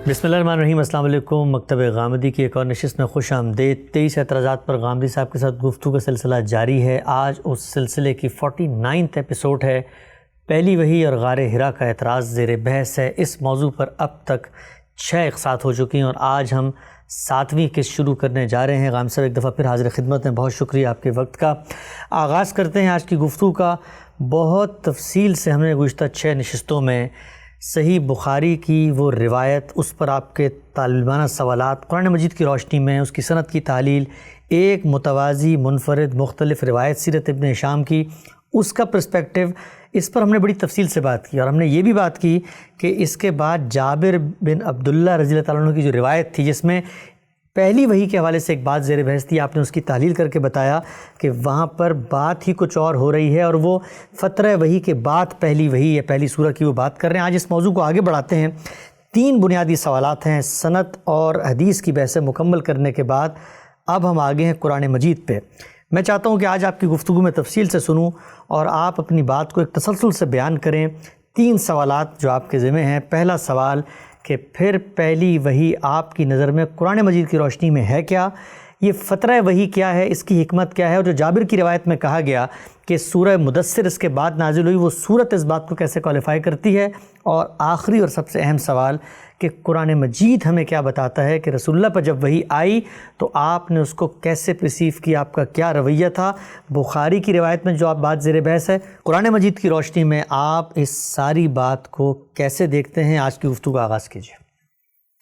بسم اللہ الرحمن الرحیم۔ السلام علیکم۔ مکتب غامدی کی ایک اور نشست میں خوش آمدید۔ 23 اعتراضات پر غامدی صاحب کے ساتھ گفتگو کا سلسلہ جاری ہے۔ آج اس سلسلے کی 49ویں ایپیسوڈ ہے۔ پہلی وحی اور غار حرا کا اعتراض زیر بحث ہے۔ اس موضوع پر اب تک 6 اقساط ہو چکی ہیں اور آج ہم 7ویں قسط شروع کرنے جا رہے ہیں۔ غامدی صاحب ایک دفعہ پھر حاضر خدمت ہیں، بہت شکریہ آپ کے وقت کا۔ آغاز کرتے ہیں آج کی گفتگو کا۔ بہت تفصیل سے ہم نے گزشتہ 6 نشستوں میں صحیح بخاری کی وہ روایت، اس پر آپ کے طالبانہ سوالات، قرآن مجید کی روشنی میں اس کی سند کی تحلیل، ایک متوازی منفرد مختلف روایت سیرت ابن ہشام کی، اس کا پرسپیکٹیو، اس پر ہم نے بڑی تفصیل سے بات کی اور ہم نے یہ بھی بات کی کہ اس کے بعد جابر بن عبداللہ رضی اللہ تعالیٰ عنہ کی جو روایت تھی جس میں پہلی وحی کے حوالے سے ایک بات زیر بحث تھی، آپ نے اس کی تحلیل کر کے بتایا کہ وہاں پر بات ہی کچھ اور ہو رہی ہے اور وہ فترہ وحی کے بعد پہلی وحی یا پہلی سورہ کی وہ بات کر رہے ہیں۔ آج اس موضوع کو آگے بڑھاتے ہیں۔ 3 بنیادی سوالات ہیں سند اور حدیث کی بحث مکمل کرنے کے بعد۔ اب ہم آگے ہیں قرآن مجید پہ۔ میں چاہتا ہوں کہ آج آپ کی گفتگو میں تفصیل سے سنوں اور آپ اپنی بات کو ایک تسلسل سے بیان کریں۔ 3 سوالات جو آپ کے ذمہ ہیں۔ پہلا سوال کہ پھر پہلی وحی آپ کی نظر میں قرآن مجید کی روشنی میں ہے کیا؟ یہ فترہ وحی کیا ہے؟ اس کی حکمت کیا ہے؟ اور جو جابر کی روایت میں کہا گیا کہ سورہ مدثر اس کے بعد نازل ہوئی، وہ سورت اس بات کو کیسے کوالیفائی کرتی ہے؟ اور آخری اور سب سے اہم سوال کہ قرآن مجید ہمیں کیا بتاتا ہے کہ رسول اللہ پر جب وحی آئی تو آپ نے اس کو کیسے پرسیو کیا، آپ کا کیا رویہ تھا؟ بخاری کی روایت میں جو آپ بات زیر بحث ہے، قرآن مجید کی روشنی میں آپ اس ساری بات کو کیسے دیکھتے ہیں؟ آج کی گفتگو کا آغاز کیجیے۔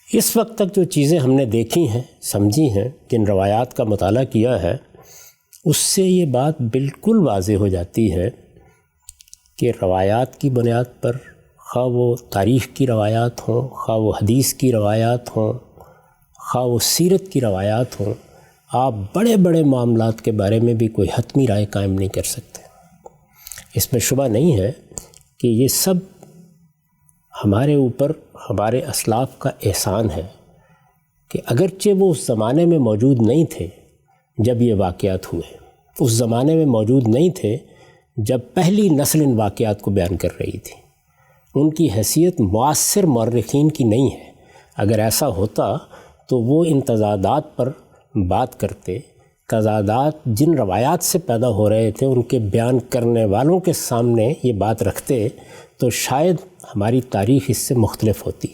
اس وقت تک جو چیزیں ہم نے دیکھی ہیں، سمجھی ہیں، جن روایات کا مطالعہ کیا ہے، اس سے یہ بات بالکل واضح ہو جاتی ہے کہ روایات کی بنیاد پر، خواہ وہ تاریخ کی روایات ہوں، خواہ وہ حدیث کی روایات ہوں، خواہ وہ سیرت کی روایات ہوں، آپ بڑے بڑے معاملات کے بارے میں بھی کوئی حتمی رائے قائم نہیں کر سکتے۔ اس میں شبہ نہیں ہے کہ یہ سب ہمارے اوپر ہمارے اسلاف کا احسان ہے کہ اگرچہ وہ اس زمانے میں موجود نہیں تھے جب یہ واقعات ہوئے، اس زمانے میں موجود نہیں تھے جب پہلی نسل ان واقعات کو بیان کر رہی تھی، ان کی حیثیت معاصر مورخین کی نہیں ہے۔ اگر ایسا ہوتا تو وہ ان تضادات پر بات کرتے، تضادات جن روایات سے پیدا ہو رہے تھے ان کے بیان کرنے والوں کے سامنے یہ بات رکھتے تو شاید ہماری تاریخ اس سے مختلف ہوتی،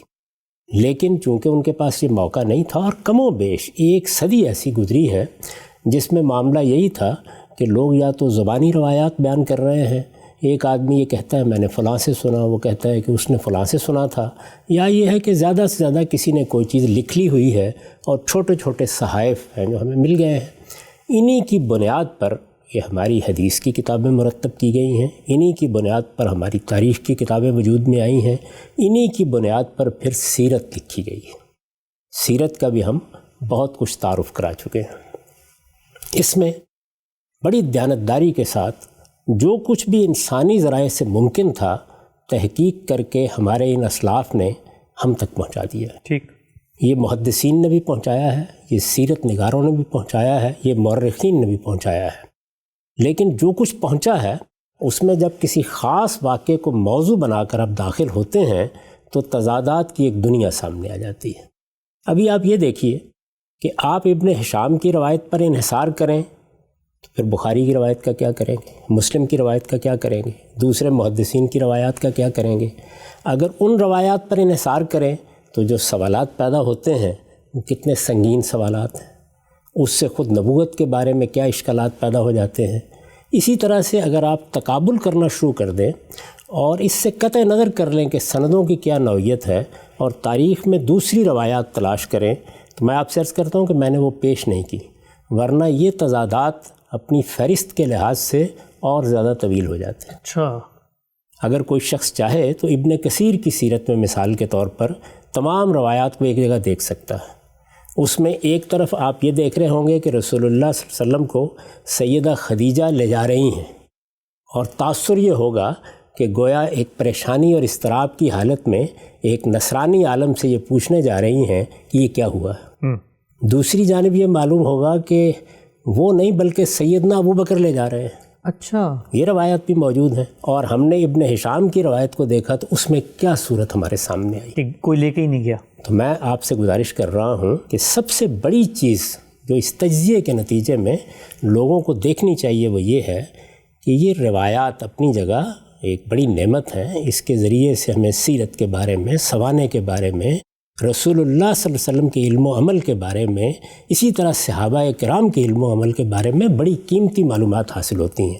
لیکن چونکہ ان کے پاس یہ موقع نہیں تھا اور کم و بیش 1 صدی ایسی گزری ہے جس میں معاملہ یہی تھا کہ لوگ یا تو زبانی روایات بیان کر رہے ہیں، ایک آدمی یہ کہتا ہے میں نے فلاں سے سنا، وہ کہتا ہے کہ اس نے فلاں سے سنا تھا، یا یہ ہے کہ زیادہ سے زیادہ کسی نے کوئی چیز لکھ لی ہوئی ہے اور چھوٹے چھوٹے صحائف ہیں جو ہمیں مل گئے ہیں۔ انہی کی بنیاد پر یہ ہماری حدیث کی کتابیں مرتب کی گئی ہیں، انہی کی بنیاد پر ہماری تاریخ کی کتابیں وجود میں آئی ہیں، انہی کی بنیاد پر پھر سیرت لکھی گئی ہے۔ سیرت کا بھی ہم بہت کچھ تعارف کرا چکے ہیں۔ اس میں بڑی دیانتداری کے ساتھ جو کچھ بھی انسانی ذرائع سے ممکن تھا تحقیق کر کے ہمارے ان اسلاف نے ہم تک پہنچا دیا ہے۔ ٹھیک، یہ محدثین نے بھی پہنچایا ہے، یہ سیرت نگاروں نے بھی پہنچایا ہے، یہ مورخین نے بھی پہنچایا ہے۔ لیکن جو کچھ پہنچا ہے اس میں جب کسی خاص واقعے کو موضوع بنا کر آپ داخل ہوتے ہیں تو تضادات کی ایک دنیا سامنے آ جاتی ہے۔ ابھی آپ یہ دیکھیے کہ آپ ابن ہشام کی روایت پر انحصار کریں تو پھر بخاری کی روایت کا کیا کریں گے، مسلم کی روایت کا کیا کریں گے، دوسرے محدثین کی روایات کا کیا کریں گے؟ اگر ان روایات پر انحصار کریں تو جو سوالات پیدا ہوتے ہیں وہ کتنے سنگین سوالات ہیں، اس سے خود نبوت کے بارے میں کیا اشکالات پیدا ہو جاتے ہیں۔ اسی طرح سے اگر آپ تقابل کرنا شروع کر دیں اور اس سے قطع نظر کر لیں کہ سندوں کی کیا نوعیت ہے اور تاریخ میں دوسری روایات تلاش کریں، تو میں آپ سے عرض کرتا ہوں کہ میں نے وہ پیش نہیں کی، ورنہ یہ تضادات اپنی فہرست کے لحاظ سے اور زیادہ طویل ہو جاتے ہیں۔ اچھا، اگر کوئی شخص چاہے تو ابن کثیر کی سیرت میں مثال کے طور پر تمام روایات کو ایک جگہ دیکھ سکتا ہے۔ اس میں ایک طرف آپ یہ دیکھ رہے ہوں گے کہ رسول اللہ صلی اللہ علیہ وسلم کو سیدہ خدیجہ لے جا رہی ہیں، اور تاثر یہ ہوگا کہ گویا ایک پریشانی اور اضطراب کی حالت میں ایک نصرانی عالم سے یہ پوچھنے جا رہی ہیں کہ یہ کیا ہوا ہے۔ دوسری جانب یہ معلوم ہوگا کہ وہ نہیں بلکہ سیدنا ابو بکر لے جا رہے ہیں۔ اچھا، یہ روایت بھی موجود ہیں، اور ہم نے ابن ہشام کی روایت کو دیکھا تو اس میں کیا صورت ہمارے سامنے آئی کہ کوئی لے کے ہی نہیں گیا۔ تو میں آپ سے گزارش کر رہا ہوں کہ سب سے بڑی چیز جو اس تجزیے کے نتیجے میں لوگوں کو دیکھنی چاہیے وہ یہ ہے کہ یہ روایات اپنی جگہ ایک بڑی نعمت ہے. اس کے ذریعے سے ہمیں سیرت کے بارے میں، سوانح کے بارے میں، رسول اللہ صلی اللہ علیہ وسلم کے علم و عمل کے بارے میں، اسی طرح صحابہ کرام کے علم و عمل کے بارے میں بڑی قیمتی معلومات حاصل ہوتی ہیں.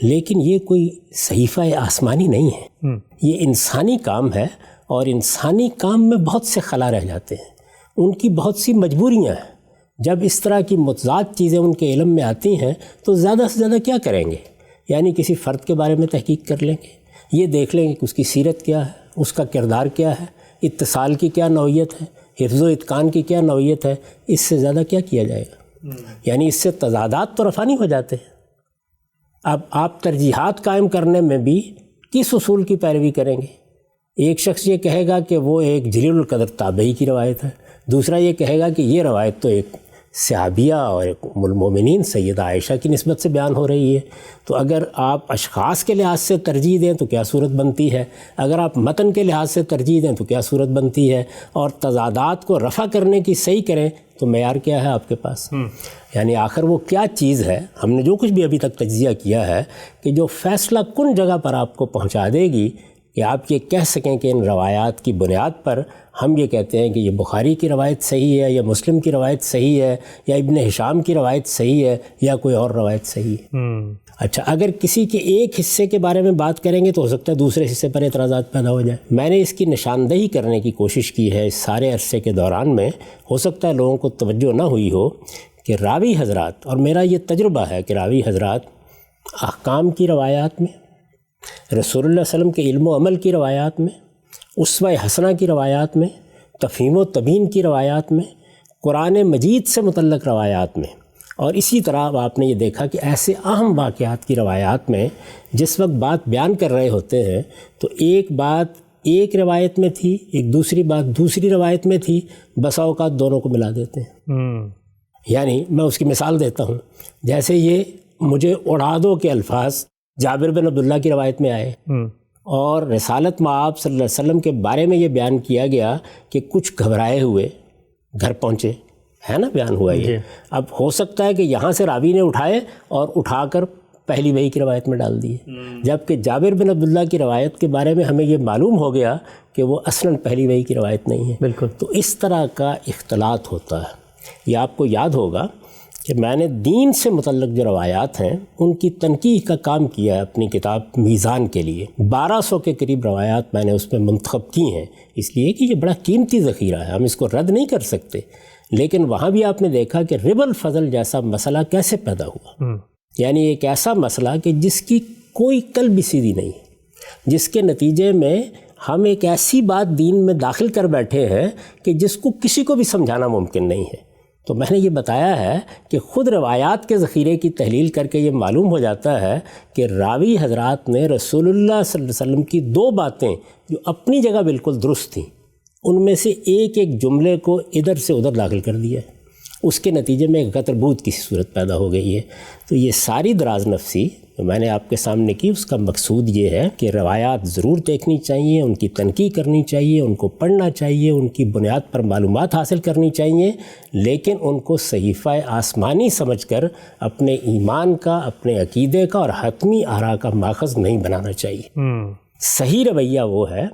لیکن یہ کوئی صحیفہ آسمانی نہیں ہے، یہ انسانی کام ہے، اور انسانی کام میں بہت سے خلا رہ جاتے ہیں، ان کی بہت سی مجبوریاں ہیں. جب اس طرح کی متضاد چیزیں ان کے علم میں آتی ہیں تو زیادہ سے زیادہ کیا کریں گے؟ یعنی کسی فرد کے بارے میں تحقیق کر لیں گے، یہ دیکھ لیں گے کہ اس کی سیرت کیا ہے، اس کا کردار کیا ہے، اتصال کی کیا نوعیت ہے، حفظ و اتقان کی کیا نوعیت ہے. اس سے زیادہ کیا کیا جائے گا؟ یعنی اس سے تضادات تو رفع نہیں ہو جاتے ہیں. اب آپ ترجیحات قائم کرنے میں بھی کس اصول کی پیروی کریں گے؟ ایک شخص یہ کہے گا کہ وہ ایک جلیل القدر تابعی کی روایت ہے، دوسرا یہ کہے گا کہ یہ روایت تو ایک صحابیہ اور ام المومنین سیدہ عائشہ کی نسبت سے بیان ہو رہی ہے. تو اگر آپ اشخاص کے لحاظ سے ترجیح دیں تو کیا صورت بنتی ہے، اگر آپ متن کے لحاظ سے ترجیح دیں تو کیا صورت بنتی ہے، اور تضادات کو رفع کرنے کی صحیح کریں تو معیار کیا ہے آپ کے پاس؟ یعنی آخر وہ کیا چیز ہے؟ ہم نے جو کچھ بھی ابھی تک تجزیہ کیا ہے کہ جو فیصلہ کن جگہ پر آپ کو پہنچا دے گی کہ آپ یہ کہہ سکیں کہ ان روایات کی بنیاد پر ہم یہ کہتے ہیں کہ یہ بخاری کی روایت صحیح ہے، یا مسلم کی روایت صحیح ہے، یا ابن ہشام کی روایت صحیح ہے، یا کوئی اور روایت صحیح ہے. اچھا، اگر کسی کے ایک حصے کے بارے میں بات کریں گے تو ہو سکتا ہے دوسرے حصے پر اعتراضات پیدا ہو جائیں. میں نے اس کی نشاندہی کرنے کی کوشش کی ہے اس سارے عرصے کے دوران میں. ہو سکتا ہے لوگوں کو توجہ نہ ہوئی ہو کہ راوی حضرات، اور میرا یہ تجربہ ہے کہ راوی حضرات احکام کی روایات میں، رسول اللہ صلی اللہ علیہ وسلم کے علم و عمل کی روایات میں، اسوہ حسنہ کی روایات میں، تفہیم و تبیین کی روایات میں، قرآن مجید سے متعلق روایات میں، اور اسی طرح آپ نے یہ دیکھا کہ ایسے اہم واقعات کی روایات میں جس وقت بات بیان کر رہے ہوتے ہیں تو ایک بات ایک روایت میں تھی، ایک دوسری بات دوسری روایت میں تھی، بسا اوقات دونوں کو ملا دیتے ہیں. یعنی میں اس کی مثال دیتا ہوں. جیسے یہ مجھے اڑا دو کے الفاظ جابر بن عبداللہ کی روایت میں آئے، اور رسالت مآب صلی اللہ علیہ وسلم کے بارے میں یہ بیان کیا گیا کہ کچھ گھبرائے ہوئے گھر پہنچے، ہے نا، بیان ہوا یہ. اب ہو سکتا ہے کہ یہاں سے راوی نے اٹھائے اور اٹھا کر پہلی وحی کی روایت میں ڈال دیے، جبکہ جابر بن عبداللہ کی روایت کے بارے میں ہمیں یہ معلوم ہو گیا کہ وہ اصلاً پہلی وحی کی روایت نہیں ہے. بالکل. تو اس طرح کا اختلاط ہوتا ہے. یہ آپ کو یاد ہوگا کہ میں نے دین سے متعلق جو روایات ہیں ان کی تنقیح کا کام کیا ہے اپنی کتاب میزان کے لیے. 1200 کے قریب روایات میں نے اس میں منتخب کی ہیں، اس لیے کہ یہ بڑا قیمتی ذخیرہ ہے، ہم اس کو رد نہیں کر سکتے. لیکن وہاں بھی آپ نے دیکھا کہ رب الفضل جیسا مسئلہ کیسے پیدا ہوا. یعنی ایک ایسا مسئلہ کہ جس کی کوئی کل بھی سیدھی نہیں، جس کے نتیجے میں ہم ایک ایسی بات دین میں داخل کر بیٹھے ہیں کہ جس کو کسی کو بھی سمجھانا ممکن نہیں ہے. تو میں نے یہ بتایا ہے کہ خود روایات کے ذخیرے کی تحلیل کر کے یہ معلوم ہو جاتا ہے کہ راوی حضرات نے رسول اللہ صلی اللہ علیہ وسلم کی دو باتیں جو اپنی جگہ بالکل درست تھیں، ان میں سے ایک ایک جملے کو ادھر سے ادھر داخل کر دیا ہے. اس کے نتیجے میں ایک غتربود کی صورت پیدا ہو گئی ہے. تو یہ ساری دراز نفسی جو میں نے آپ کے سامنے کی، اس کا مقصود یہ ہے کہ روایات ضرور دیکھنی چاہیے، ان کی تنقیح کرنی چاہیے، ان کو پڑھنا چاہیے، ان کی بنیاد پر معلومات حاصل کرنی چاہیے، لیکن ان کو صحیفہ آسمانی سمجھ کر اپنے ایمان کا، اپنے عقیدے کا اور حتمی آراء کا ماخذ نہیں بنانا چاہیے. صحیح رویہ وہ ہے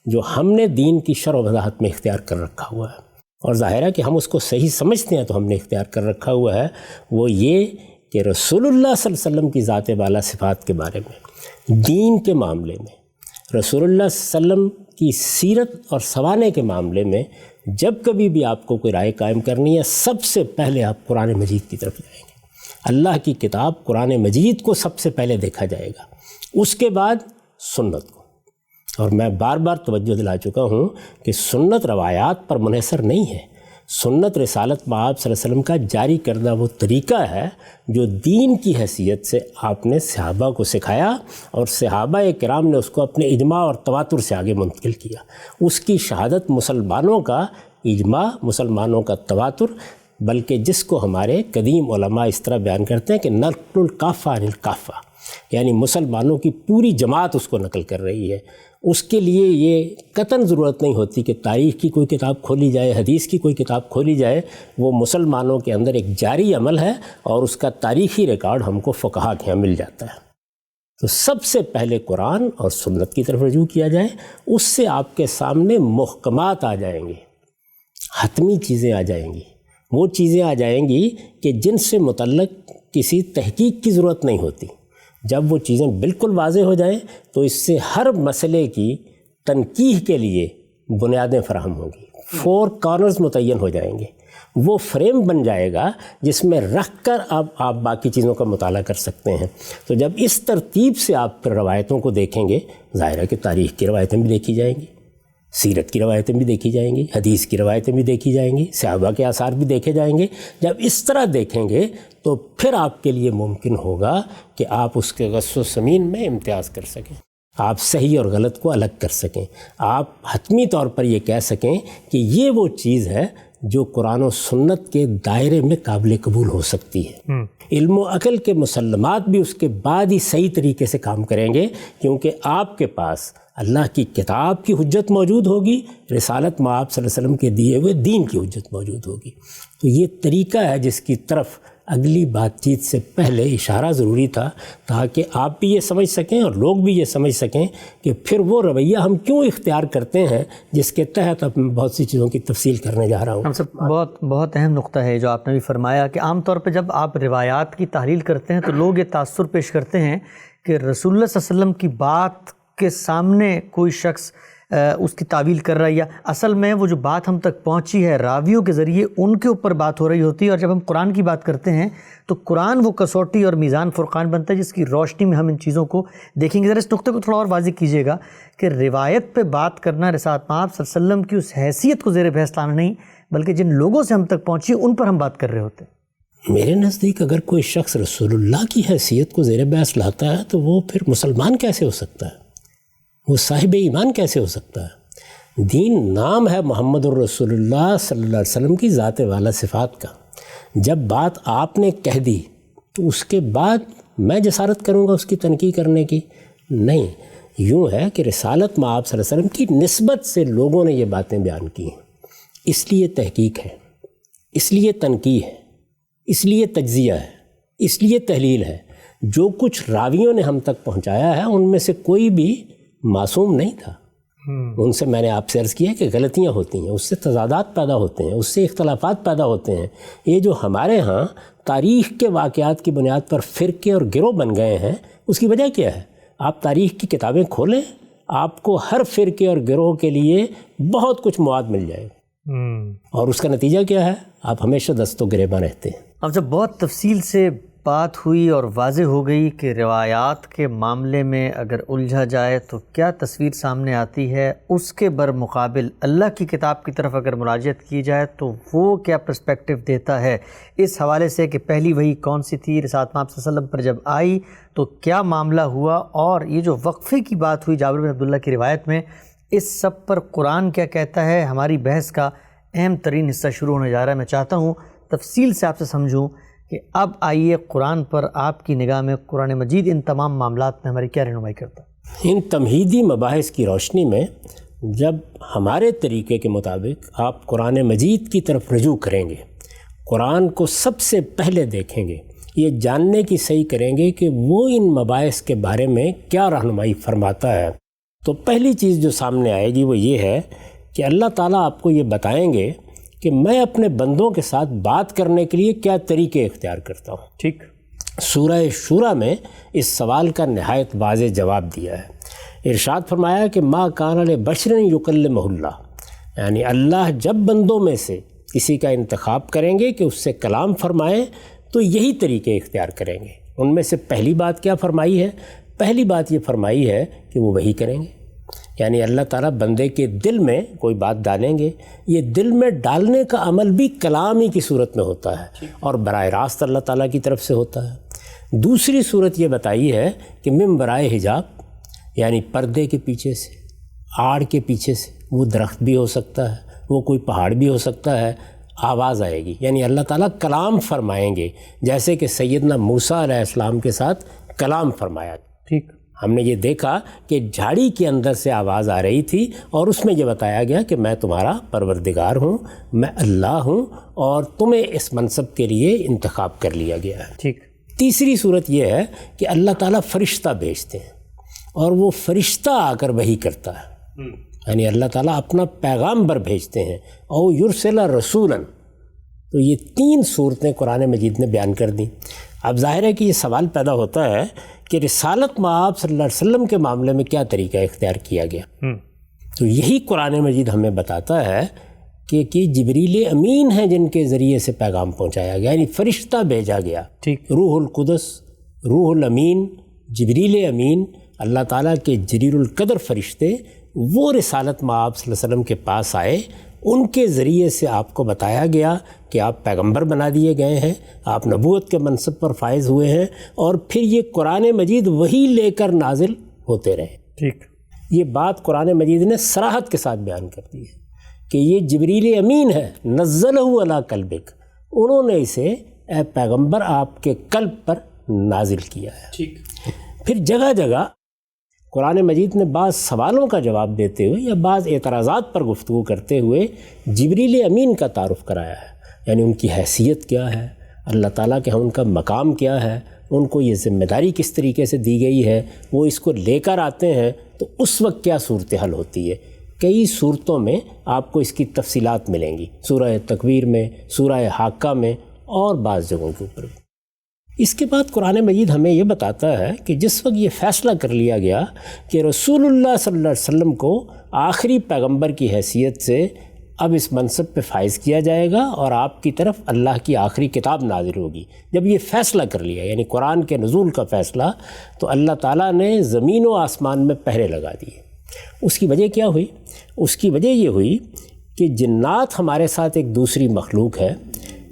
جو ہم نے دین کی شرح و وضاحت میں اختیار کر رکھا ہوا ہے، اور ظاہر ہے کہ ہم اس کو صحیح سمجھتے ہیں تو ہم نے اختیار کر رکھا ہوا ہے. وہ یہ کہ رسول اللہ صلی اللہ علیہ وسلم کی ذات بالا صفات کے بارے میں، دین کے معاملے میں، رسول اللہ صلی اللہ علیہ وسلم کی سیرت اور سوانح کے معاملے میں جب کبھی بھی آپ کو کوئی رائے قائم کرنی ہے، سب سے پہلے آپ قرآن مجید کی طرف جائیں گے. اللہ کی کتاب قرآن مجید کو سب سے پہلے دیکھا جائے گا، اس کے بعد سنت کو. اور میں بار بار توجہ دلا چکا ہوں کہ سنت روایات پر منحصر نہیں ہے. سنت رسالت مآب صلی اللہ علیہ وسلم کا جاری کردہ وہ طریقہ ہے جو دین کی حیثیت سے آپ نے صحابہ کو سکھایا، اور صحابہ کرام نے اس کو اپنے اجماع اور تواتر سے آگے منتقل کیا. اس کی شہادت مسلمانوں کا اجماع، مسلمانوں کا تواتر، بلکہ جس کو ہمارے قدیم علماء اس طرح بیان کرتے ہیں کہ نقل الکافہ عن الکافہ، یعنی مسلمانوں کی پوری جماعت اس کو نقل کر رہی ہے. اس کے لیے یہ قطعاً ضرورت نہیں ہوتی کہ تاریخ کی کوئی کتاب کھولی جائے، حدیث کی کوئی کتاب کھولی جائے، وہ مسلمانوں کے اندر ایک جاری عمل ہے اور اس کا تاریخی ریکارڈ ہم کو فقہا کے یہاں مل جاتا ہے۔ تو سب سے پہلے قرآن اور سنت کی طرف رجوع کیا جائے، اس سے آپ کے سامنے محکمات آ جائیں گے، حتمی چیزیں آ جائیں گی، وہ چیزیں آ جائیں گی کہ جن سے متعلق کسی تحقیق کی ضرورت نہیں ہوتی۔ جب وہ چیزیں بالکل واضح ہو جائیں تو اس سے ہر مسئلے کی تنقیح کے لیے بنیادیں فراہم ہوں گی، 4 کارنرز متعین ہو جائیں گے، وہ فریم بن جائے گا جس میں رکھ کر آپ باقی چیزوں کا مطالعہ کر سکتے ہیں۔ تو جب اس ترتیب سے آپ پھر روایتوں کو دیکھیں گے، ظاہر ہے کہ تاریخ کی روایتیں بھی دیکھی جائیں گی، سیرت کی روایتیں بھی دیکھی جائیں گی، حدیث کی روایتیں بھی دیکھی جائیں گی، صحابہ کے آثار بھی دیکھے جائیں گے۔ جب اس طرح دیکھیں گے تو پھر آپ کے لیے ممکن ہوگا کہ آپ اس کے غص و سمین میں امتیاز کر سکیں، آپ صحیح اور غلط کو الگ کر سکیں، آپ حتمی طور پر یہ کہہ سکیں کہ یہ وہ چیز ہے جو قرآن و سنت کے دائرے میں قابل قبول ہو سکتی ہے۔ علم و عقل کے مسلمات بھی اس کے بعد ہی صحیح طریقے سے کام کریں گے، کیونکہ آپ کے پاس اللہ کی کتاب کی حجت موجود ہوگی، رسالت مآب صلی اللہ علیہ وسلم کے دیے ہوئے دین کی حجت موجود ہوگی۔ تو یہ طریقہ ہے جس کی طرف اگلی بات چیت سے پہلے اشارہ ضروری تھا، تاکہ آپ بھی یہ سمجھ سکیں اور لوگ بھی یہ سمجھ سکیں کہ پھر وہ رویہ ہم کیوں اختیار کرتے ہیں، جس کے تحت اب میں بہت سی چیزوں کی تفصیل کرنے جا رہا ہوں۔ ہم سب بہت اہم نقطہ ہے جو آپ نے بھی فرمایا کہ عام طور پہ جب آپ روایات کی تحلیل کرتے ہیں تو لوگ یہ تاثر پیش کرتے ہیں کہ رسول اللہ صلی اللہ علیہ وسلم کی بات کے سامنے کوئی شخص اس کی تعویل کر رہا ہے، یا اصل میں وہ جو بات ہم تک پہنچی ہے راویوں کے ذریعے ان کے اوپر بات ہو رہی ہوتی ہے، اور جب ہم قرآن کی بات کرتے ہیں تو قرآن وہ کسوٹی اور میزان فرقان بنتا ہے جس کی روشنی میں ہم ان چیزوں کو دیکھیں گے۔ ذرا اس نقطے کو تھوڑا اور واضح کیجیے گا کہ روایت پہ بات کرنا رسالت مآب صلی اللہ علیہ وسلم کی اس حیثیت کو زیر بحث لانا نہیں، بلکہ جن لوگوں سے ہم تک پہنچی ان پر ہم بات کر رہے ہوتے ہیں۔ میرے نزدیک اگر کوئی شخص رسول اللہ کی حیثیت کو زیر بحث لاتا ہے تو وہ پھر مسلمان کیسے ہو سکتا ہے، وہ صاحب ایمان کیسے ہو سکتا ہے؟ دین نام ہے محمد الرسول اللہ صلی اللہ علیہ وسلم کی ذات والا صفات کا۔ جب بات آپ نے کہہ دی تو اس کے بعد میں جسارت کروں گا اس کی تنقید کرنے کی؟ نہیں، یوں ہے کہ رسالت مآب صلی اللہ علیہ وسلم کی نسبت سے لوگوں نے یہ باتیں بیان کی ہیں، اس لیے تحقیق ہے، اس لیے تنقید ہے، اس لیے تجزیہ ہے، اس لیے تحلیل ہے۔ جو کچھ راویوں نے ہم تک پہنچایا ہے ان میں سے کوئی بھی معصوم نہیں تھا، ان سے میں نے آپ سے عرض کیا کہ غلطیاں ہوتی ہیں، اس سے تضادات پیدا ہوتے ہیں، اس سے اختلافات پیدا ہوتے ہیں۔ یہ جو ہمارے ہاں تاریخ کے واقعات کی بنیاد پر فرقے اور گروہ بن گئے ہیں، اس کی وجہ کیا ہے؟ آپ تاریخ کی کتابیں کھولیں، آپ کو ہر فرقے اور گروہ کے لیے بہت کچھ مواد مل جائے گا، اور اس کا نتیجہ کیا ہے؟ آپ ہمیشہ دست و گریباں رہتے ہیں۔ اب جب بہت تفصیل سے بات ہوئی اور واضح ہو گئی کہ روایات کے معاملے میں اگر الجھا جائے تو کیا تصویر سامنے آتی ہے، اس کے برمقابل اللہ کی کتاب کی طرف اگر مراجعت کی جائے تو وہ کیا پرسپیکٹیو دیتا ہے، اس حوالے سے کہ پہلی وحی کون سی تھی، رسالت مآب صلی اللہ علیہ وسلم پر جب آئی تو کیا معاملہ ہوا، اور یہ جو وقفے کی بات ہوئی جابر بن عبداللہ کی روایت میں، اس سب پر قرآن کیا کہتا ہے۔ ہماری بحث کا اہم ترین حصہ شروع ہونے جا رہا ہے۔ میں چاہتا ہوں تفصیل سے آپ سے سمجھوں کہ اب آئیے قرآن پر آپ کی نگاہ میں قرآن مجید ان تمام معاملات میں ہماری کیا رہنمائی کرتا ہے؟ ان تمہیدی مباحث کی روشنی میں جب ہمارے طریقے کے مطابق آپ قرآن مجید کی طرف رجوع کریں گے، قرآن کو سب سے پہلے دیکھیں گے، یہ جاننے کی صحیح کریں گے کہ وہ ان مباحث کے بارے میں کیا رہنمائی فرماتا ہے، تو پہلی چیز جو سامنے آئے گی وہ یہ ہے کہ اللہ تعالیٰ آپ کو یہ بتائیں گے کہ میں اپنے بندوں کے ساتھ بات کرنے کے لیے کیا طریقے اختیار کرتا ہوں۔ ٹھیک، سورہ شورى میں اس سوال کا نہایت واضح جواب دیا ہے۔ ارشاد فرمایا کہ ما کان لبشر یکلمہ اللہ، یعنی اللہ جب بندوں میں سے کسی کا انتخاب کریں گے کہ اس سے کلام فرمائیں تو یہی طریقے اختیار کریں گے۔ ان میں سے پہلی بات کیا فرمائی ہے؟ پہلی بات یہ فرمائی ہے کہ وہ وحی کریں گے، یعنی اللہ تعالیٰ بندے کے دل میں کوئی بات ڈالیں گے، یہ دل میں ڈالنے کا عمل بھی کلام ہی کی صورت میں ہوتا ہے اور براہ راست اللہ تعالیٰ کی طرف سے ہوتا ہے۔ دوسری صورت یہ بتائی ہے کہ من برائے حجاب، یعنی پردے کے پیچھے سے، آڑ کے پیچھے سے، وہ درخت بھی ہو سکتا ہے، وہ کوئی پہاڑ بھی ہو سکتا ہے، آواز آئے گی، یعنی اللہ تعالیٰ کلام فرمائیں گے، جیسے کہ سیدنا موسیٰ علیہ السلام کے ساتھ کلام فرمایا۔ ٹھیک، ہم نے یہ دیکھا کہ جھاڑی کے اندر سے آواز آ رہی تھی اور اس میں یہ بتایا گیا کہ میں تمہارا پروردگار ہوں، میں اللہ ہوں اور تمہیں اس منصب کے لیے انتخاب کر لیا گیا ہے۔ ٹھیک۔ تیسری صورت یہ ہے کہ اللہ تعالیٰ فرشتہ بھیجتے ہیں اور وہ فرشتہ آ کر وحی کرتا ہے، یعنی اللہ تعالیٰ اپنا پیغامبر بھیجتے ہیں، او یرسل رسولاً۔ تو یہ 3 صورتیں قرآن مجید نے بیان کر دیں۔ اب ظاہر ہے کہ یہ سوال پیدا ہوتا ہے کہ رسالت مآب صلی اللہ علیہ وسلم کے معاملے میں کیا طریقہ اختیار کیا گیا؟ تو یہی قرآن مجید ہمیں بتاتا ہے کہ جبریل امین ہیں جن کے ذریعے سے پیغام پہنچایا گیا، یعنی فرشتہ بھیجا گیا۔ ٹھیک۔ روح القدس، روح الامین، جبریل امین، اللہ تعالیٰ کے جلیل القدر فرشتے وہ رسالت مآب صلی اللہ علیہ وسلم کے پاس آئے، ان کے ذریعے سے آپ کو بتایا گیا کہ آپ پیغمبر بنا دیے گئے ہیں، آپ نبوت کے منصب پر فائز ہوئے ہیں، اور پھر یہ قرآن مجید وہی لے کر نازل ہوتے رہے۔ ٹھیک۔ یہ بات قرآن مجید نے صراحت کے ساتھ بیان کر دی ہے کہ یہ جبریل امین ہے، نزلہ علی قلبک، انہوں نے اسے اے پیغمبر آپ کے قلب پر نازل کیا ہے۔ ٹھیک۔ پھر جگہ جگہ قرآن مجید نے بعض سوالوں کا جواب دیتے ہوئے یا بعض اعتراضات پر گفتگو کرتے ہوئے جبریل امین کا تعارف کرایا ہے، یعنی ان کی حیثیت کیا ہے، اللہ تعالیٰ کے ہاں ان کا مقام کیا ہے، ان کو یہ ذمہ داری کس طریقے سے دی گئی ہے، وہ اس کو لے کر آتے ہیں تو اس وقت کیا صورتحال ہوتی ہے۔ کئی صورتوں میں آپ کو اس کی تفصیلات ملیں گی، سورہ تکویر میں، سورہ حاقہ میں اور بعض جگہوں کے اوپر۔ اس کے بعد قرآن مجید ہمیں یہ بتاتا ہے کہ جس وقت یہ فیصلہ کر لیا گیا کہ رسول اللہ صلی اللہ علیہ وسلم کو آخری پیغمبر کی حیثیت سے اب اس منصب پہ فائز کیا جائے گا اور آپ کی طرف اللہ کی آخری کتاب نازل ہوگی، جب یہ فیصلہ کر لیا یعنی قرآن کے نزول کا فیصلہ، تو اللہ تعالیٰ نے زمین و آسمان میں پہرے لگا دیے۔ اس کی وجہ کیا ہوئی؟ اس کی وجہ یہ ہوئی کہ جنات ہمارے ساتھ ایک دوسری مخلوق ہے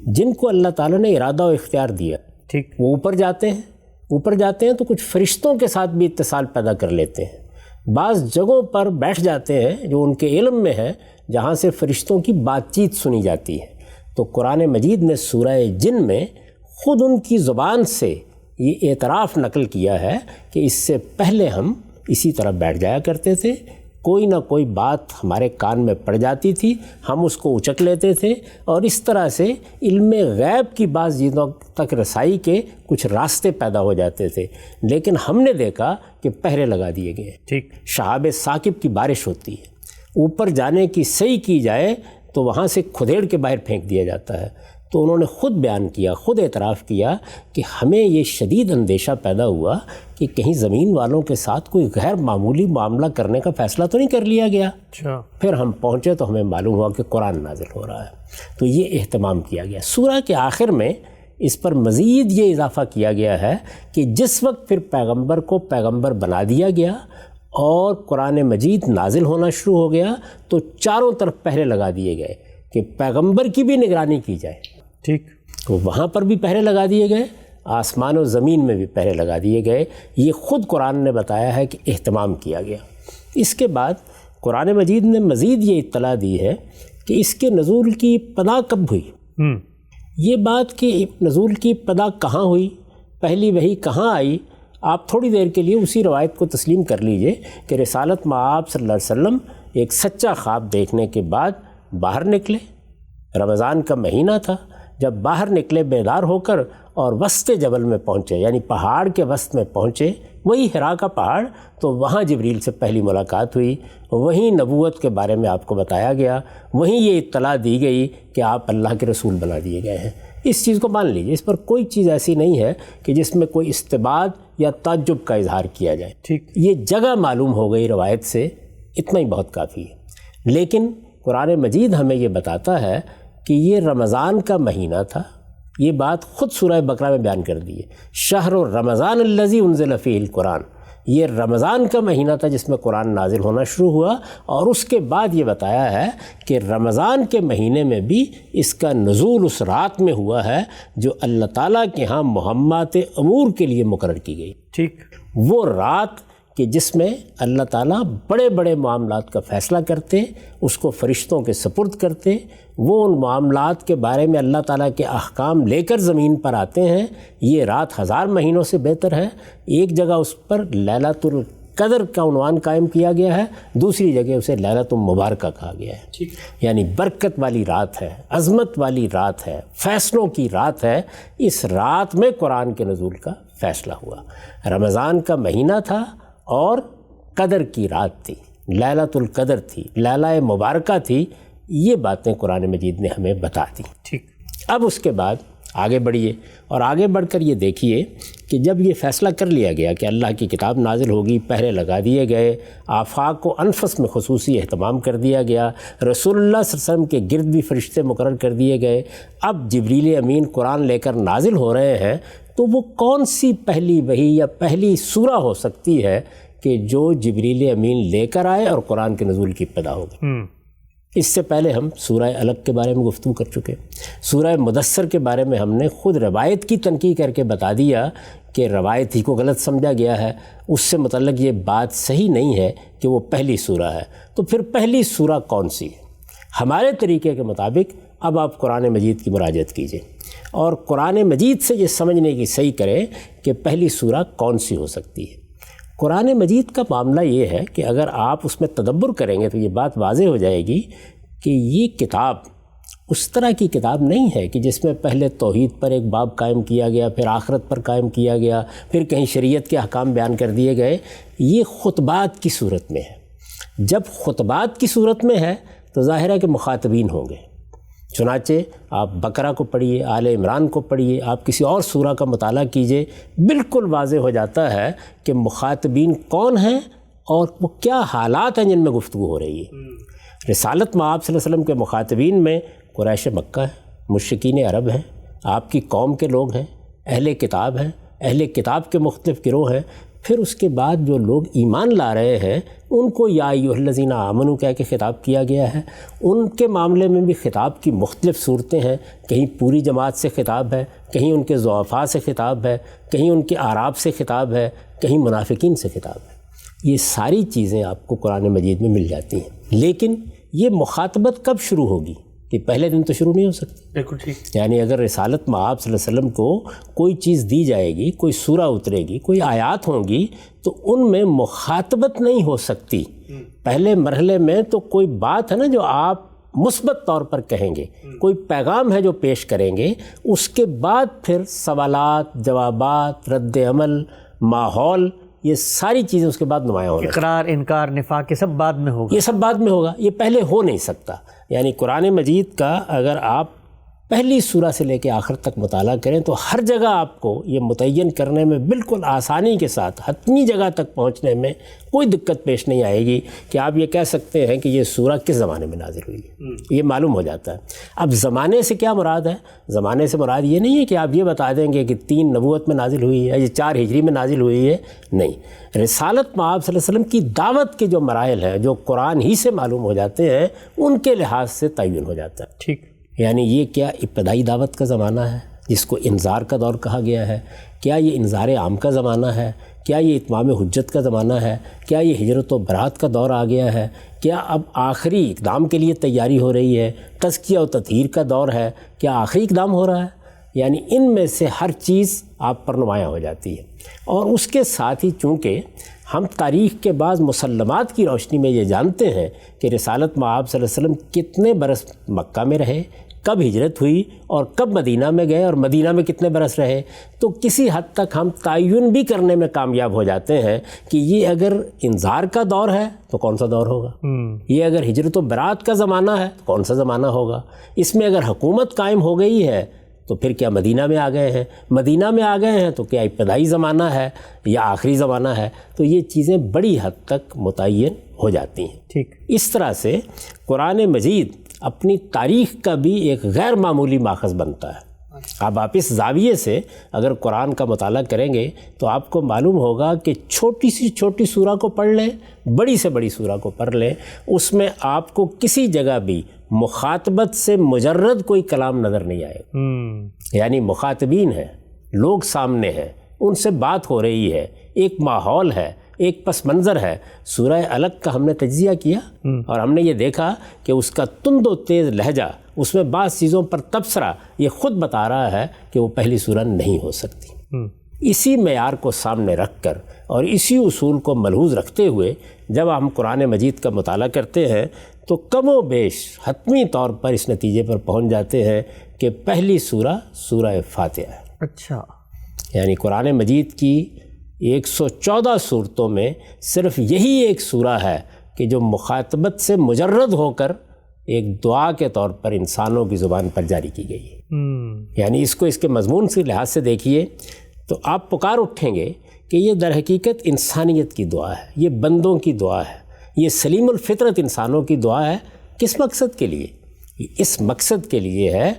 جن کو اللہ تعالیٰ نے ارادہ و اختیار دیا۔ ٹھیک۔ وہ اوپر جاتے ہیں تو کچھ فرشتوں کے ساتھ بھی اتصال پیدا کر لیتے ہیں، بعض جگہوں پر بیٹھ جاتے ہیں جو ان کے علم میں ہے، جہاں سے فرشتوں کی بات چیت سنی جاتی ہے۔ تو قرآن مجید نے سورہ جن میں خود ان کی زبان سے یہ اعتراف نقل کیا ہے کہ اس سے پہلے ہم اسی طرح بیٹھ جایا کرتے تھے، کوئی نہ کوئی بات ہمارے کان میں پڑ جاتی تھی، ہم اس کو اچک لیتے تھے اور اس طرح سے علم غیب کی بعض چیزوں تک رسائی کے کچھ راستے پیدا ہو جاتے تھے، لیکن ہم نے دیکھا کہ پہرے لگا دیے گئے۔ ٹھیک۔ شہاب ثاقب کی بارش ہوتی ہے، اوپر جانے کی صحیح کی جائے تو وہاں سے کھدیڑ کے باہر پھینک دیا جاتا ہے۔ تو انہوں نے خود بیان کیا، خود اعتراف کیا کہ ہمیں یہ شدید اندیشہ پیدا ہوا کہ کہیں زمین والوں کے ساتھ کوئی غیر معمولی معاملہ کرنے کا فیصلہ تو نہیں کر لیا گیا۔ اچھا۔ پھر ہم پہنچے تو ہمیں معلوم ہوا کہ قرآن نازل ہو رہا ہے، تو یہ اہتمام کیا گیا۔ سورہ کے آخر میں اس پر مزید یہ اضافہ کیا گیا ہے کہ جس وقت پھر پیغمبر کو پیغمبر بنا دیا گیا اور قرآن مجید نازل ہونا شروع ہو گیا تو چاروں طرف پہرے لگا دیے گئے کہ پیغمبر کی بھی نگرانی کی جائے۔ ٹھیک۔ تو وہاں پر بھی پہرے لگا دیے گئے، آسمان و زمین میں بھی پہرے لگا دیے گئے۔ یہ خود قرآن نے بتایا ہے کہ اہتمام کیا گیا۔ اس کے بعد قرآن مجید نے مزید یہ اطلاع دی ہے کہ اس کے نزول کی ابتدا کب ہوئی۔ یہ بات کہ نزول کی ابتدا کہاں ہوئی، پہلی وحی کہاں آئی، آپ تھوڑی دیر کے لیے اسی روایت کو تسلیم کر لیجئے کہ رسالت مآب صلی اللہ علیہ وسلم ایک سچا خواب دیکھنے کے بعد باہر نکلے، رمضان کا مہینہ تھا، جب باہر نکلے بیدار ہو کر اور وسط جبل میں پہنچے، یعنی پہاڑ کے وسط میں پہنچے، وہی حرا کا پہاڑ، تو وہاں جبریل سے پہلی ملاقات ہوئی، وہیں نبوت کے بارے میں آپ کو بتایا گیا، وہیں یہ اطلاع دی گئی کہ آپ اللہ کے رسول بنا دیے گئے ہیں۔ اس چیز کو مان لیجئے، اس پر کوئی چیز ایسی نہیں ہے کہ جس میں کوئی استبعاد یا تعجب کا اظہار کیا جائے۔ ٹھیک۔ یہ جگہ معلوم ہو گئی روایت سے، اتنا ہی بہت کافی ہے۔ لیکن قرآن مجید ہمیں یہ بتاتا ہے کہ یہ رمضان کا مہینہ تھا، یہ بات خود سورہ بقرہ میں بیان کر دی ہے، شہر رمضان الذی انزل فیہ القرآن، یہ رمضان کا مہینہ تھا جس میں قرآن نازل ہونا شروع ہوا، اور اس کے بعد یہ بتایا ہے کہ رمضان کے مہینے میں بھی اس کا نزول اس رات میں ہوا ہے جو اللہ تعالیٰ کے ہاں مہمات امور کے لیے مقرر کی گئی۔ ٹھیک۔ وہ رات کہ جس میں اللہ تعالیٰ بڑے بڑے معاملات کا فیصلہ کرتے، اس کو فرشتوں کے سپرد کرتے، وہ ان معاملات کے بارے میں اللہ تعالیٰ کے احکام لے کر زمین پر آتے ہیں۔ یہ رات 1000 مہینوں سے بہتر ہے۔ ایک جگہ اس پر لیلۃ القدر کا عنوان قائم کیا گیا ہے، دوسری جگہ اسے لیلۃ المبارکہ کہا گیا ہے، یعنی برکت والی رات ہے، عظمت والی رات ہے، فیصلوں کی رات ہے۔ اس رات میں قرآن کے نزول کا فیصلہ ہوا۔ رمضان کا مہینہ تھا اور قدر کی رات تھی، لیلۃ القدر تھی، لیلہ مبارکہ تھی۔ یہ باتیں قرآن مجید نے ہمیں بتا دی۔ ٹھیک، اب اس کے بعد آگے بڑھیے اور آگے بڑھ کر یہ دیکھیے کہ جب یہ فیصلہ کر لیا گیا کہ اللہ کی کتاب نازل ہوگی، پہرے لگا دیے گئے، آفاق و انفس میں خصوصی اہتمام کر دیا گیا، رسول اللہ صلی اللہ علیہ وسلم کے گرد بھی فرشتے مقرر کر دیے گئے، اب جبریل امین قرآن لے کر نازل ہو رہے ہیں، تو وہ کون سی پہلی وحی یا پہلی سورہ ہو سکتی ہے کہ جو جبریل امین لے کر آئے اور قرآن کے نزول کی ابتدا ہوگی؟ اس سے پہلے ہم سورہ علق کے بارے میں گفتگو کر چکے، سورہ مدثر کے بارے میں ہم نے خود روایت کی تنقید کر کے بتا دیا کہ روایت ہی کو غلط سمجھا گیا ہے، اس سے متعلق یہ بات صحیح نہیں ہے کہ وہ پہلی سورہ ہے۔ تو پھر پہلی سورہ کون سی ہے؟ ہمارے طریقے کے مطابق اب آپ قرآن مجید کی مراجعت کیجئے اور قرآن مجید سے یہ سمجھنے کی صحیح کریں کہ پہلی سورہ کون سی ہو سکتی ہے۔ قرآن مجید کا معاملہ یہ ہے کہ اگر آپ اس میں تدبر کریں گے تو یہ بات واضح ہو جائے گی کہ یہ کتاب اس طرح کی کتاب نہیں ہے کہ جس میں پہلے توحید پر ایک باب قائم کیا گیا، پھر آخرت پر قائم کیا گیا، پھر کہیں شریعت کے احکام بیان کر دیے گئے۔ یہ خطبات کی صورت میں ہے۔ جب خطبات کی صورت میں ہے تو ظاہر ہے کہ مخاطبین ہوں گے۔ چنانچہ آپ بقرہ کو پڑھیے، آل عمران کو پڑھیے، آپ کسی اور سورہ کا مطالعہ کیجئے، بالکل واضح ہو جاتا ہے کہ مخاطبین کون ہیں اور وہ کیا حالات ہیں جن میں گفتگو ہو رہی ہے۔ رسالت مآب صلی اللہ علیہ وسلم کے مخاطبین میں قریش مکہ ہیں، مشرکین عرب ہیں، آپ کی قوم کے لوگ ہیں، اہل کتاب ہیں، اہل کتاب کے مختلف گروہ ہیں، پھر اس کے بعد جو لوگ ایمان لا رہے ہیں ان کو یا ایھا الذین آمنوا کہہ کے خطاب کیا گیا ہے۔ ان کے معاملے میں بھی خطاب کی مختلف صورتیں ہیں، کہیں پوری جماعت سے خطاب ہے، کہیں ان کے ضعفاء سے خطاب ہے، کہیں ان کے اعراب سے خطاب ہے، کہیں منافقین سے خطاب ہے۔ یہ ساری چیزیں آپ کو قرآن مجید میں مل جاتی ہیں، لیکن یہ مخاطبت کب شروع ہوگی؟ کہ پہلے دن تو شروع نہیں ہو سکتی۔ بالکل ٹھیک۔ یعنی اگر رسالت مآب صلی اللہ علیہ وسلم کو کوئی چیز دی جائے گی، کوئی سورہ اترے گی، کوئی آیات ہوں گی، تو ان میں مخاطبت نہیں ہو سکتی۔ پہلے مرحلے میں تو کوئی بات ہے نا جو آپ مثبت طور پر کہیں گے، کوئی پیغام ہے جو پیش کریں گے، اس کے بعد پھر سوالات، جوابات، رد عمل، ماحول، یہ ساری چیزیں اس کے بعد نمایاں ہوں گی۔ اقرار، انکار، نفاق، یہ سب بعد میں ہوگا۔ یہ سب بعد میں ہوگا، یہ پہلے ہو نہیں سکتا۔ یعنی قرآن مجید کا اگر آپ پہلی سورہ سے لے کے آخر تک مطالعہ کریں تو ہر جگہ آپ کو یہ متعین کرنے میں بالکل آسانی کے ساتھ حتمی جگہ تک پہنچنے میں کوئی دقت پیش نہیں آئے گی کہ آپ یہ کہہ سکتے ہیں کہ یہ سورہ کس زمانے میں نازل ہوئی ہے، یہ معلوم ہو جاتا ہے۔ اب زمانے سے کیا مراد ہے؟ زمانے سے مراد یہ نہیں ہے کہ آپ یہ بتا دیں گے کہ 3 نبوت میں نازل ہوئی ہے، یہ 4 ہجری میں نازل ہوئی ہے، نہیں۔ رسالت مآب صلی اللہ علیہ وسلم کی دعوت کے جو مراحل ہیں جو قرآن ہی سے معلوم ہو جاتے ہیں، ان کے لحاظ سے تعین ہو جاتا ہے۔ ٹھیک۔ یعنی یہ کیا ابتدائی دعوت کا زمانہ ہے جس کو انذار کا دور کہا گیا ہے؟ کیا یہ انذار عام کا زمانہ ہے؟ کیا یہ اتمام حجت کا زمانہ ہے؟ کیا یہ ہجرت و برات کا دور آ گیا ہے؟ کیا اب آخری اقدام کے لیے تیاری ہو رہی ہے؟ تزکیہ و تطہیر کا دور ہے؟ کیا آخری اقدام ہو رہا ہے؟ یعنی ان میں سے ہر چیز آپ پر نمایاں ہو جاتی ہے۔ اور اس کے ساتھ ہی چونکہ ہم تاریخ کے بعض مسلمات کی روشنی میں یہ جانتے ہیں کہ رسالت مآب صلی اللہ علیہ وسلم کتنے برس مکہ میں رہے، کب ہجرت ہوئی اور کب مدینہ میں گئے اور مدینہ میں کتنے برس رہے، تو کسی حد تک ہم تعین بھی کرنے میں کامیاب ہو جاتے ہیں کہ یہ اگر انذار کا دور ہے تو کون سا دور ہوگا، یہ اگر ہجرت و برات کا زمانہ ہے تو کون سا زمانہ ہوگا، اس میں اگر حکومت قائم ہو گئی ہے تو پھر کیا مدینہ میں آ گئے ہیں، مدینہ میں آ گئے ہیں تو کیا ابتدائی زمانہ ہے یا آخری زمانہ ہے، تو یہ چیزیں بڑی حد تک متعین ہو جاتی ہیں۔ ٹھیک۔ اس طرح سے قرآن مجید اپنی تاریخ کا بھی ایک غیر معمولی ماخذ بنتا ہے۔ اب آپ اس زاویے سے اگر قرآن کا مطالعہ کریں گے تو آپ کو معلوم ہوگا کہ چھوٹی سی چھوٹی سورہ کو پڑھ لیں، بڑی سے بڑی سورہ کو پڑھ لیں، اس میں آپ کو کسی جگہ بھی مخاطبت سے مجرد کوئی کلام نظر نہیں آئے گا۔ یعنی مخاطبین ہیں، لوگ سامنے ہیں، ان سے بات ہو رہی ہے، ایک ماحول ہے، ایک پس منظر ہے۔ سورہ الگ کا ہم نے تجزیہ کیا اور ہم نے یہ دیکھا کہ اس کا تند و تیز لہجہ، اس میں بعض چیزوں پر تبصرہ، یہ خود بتا رہا ہے کہ وہ پہلی سورہ نہیں ہو سکتی۔ اسی معیار کو سامنے رکھ کر اور اسی اصول کو ملحوظ رکھتے ہوئے جب ہم قرآن مجید کا مطالعہ کرتے ہیں تو کم و بیش حتمی طور پر اس نتیجے پر پہنچ جاتے ہیں کہ پہلی سورہ سورہ فاتحہ ہے۔ اچھا، یعنی قرآن مجید کی 114 صورتوں میں صرف یہی ایک سورہ ہے کہ جو مخاطبت سے مجرد ہو کر ایک دعا کے طور پر انسانوں کی زبان پر جاری کی گئی ہے۔ یعنی اس کو اس کے مضمون سے لحاظ سے دیکھیے تو آپ پکار اٹھیں گے کہ یہ در حقیقت انسانیت کی دعا ہے، یہ بندوں کی دعا ہے، یہ سلیم الفطرت انسانوں کی دعا ہے۔ کس مقصد کے لیے؟ اس مقصد کے لیے ہے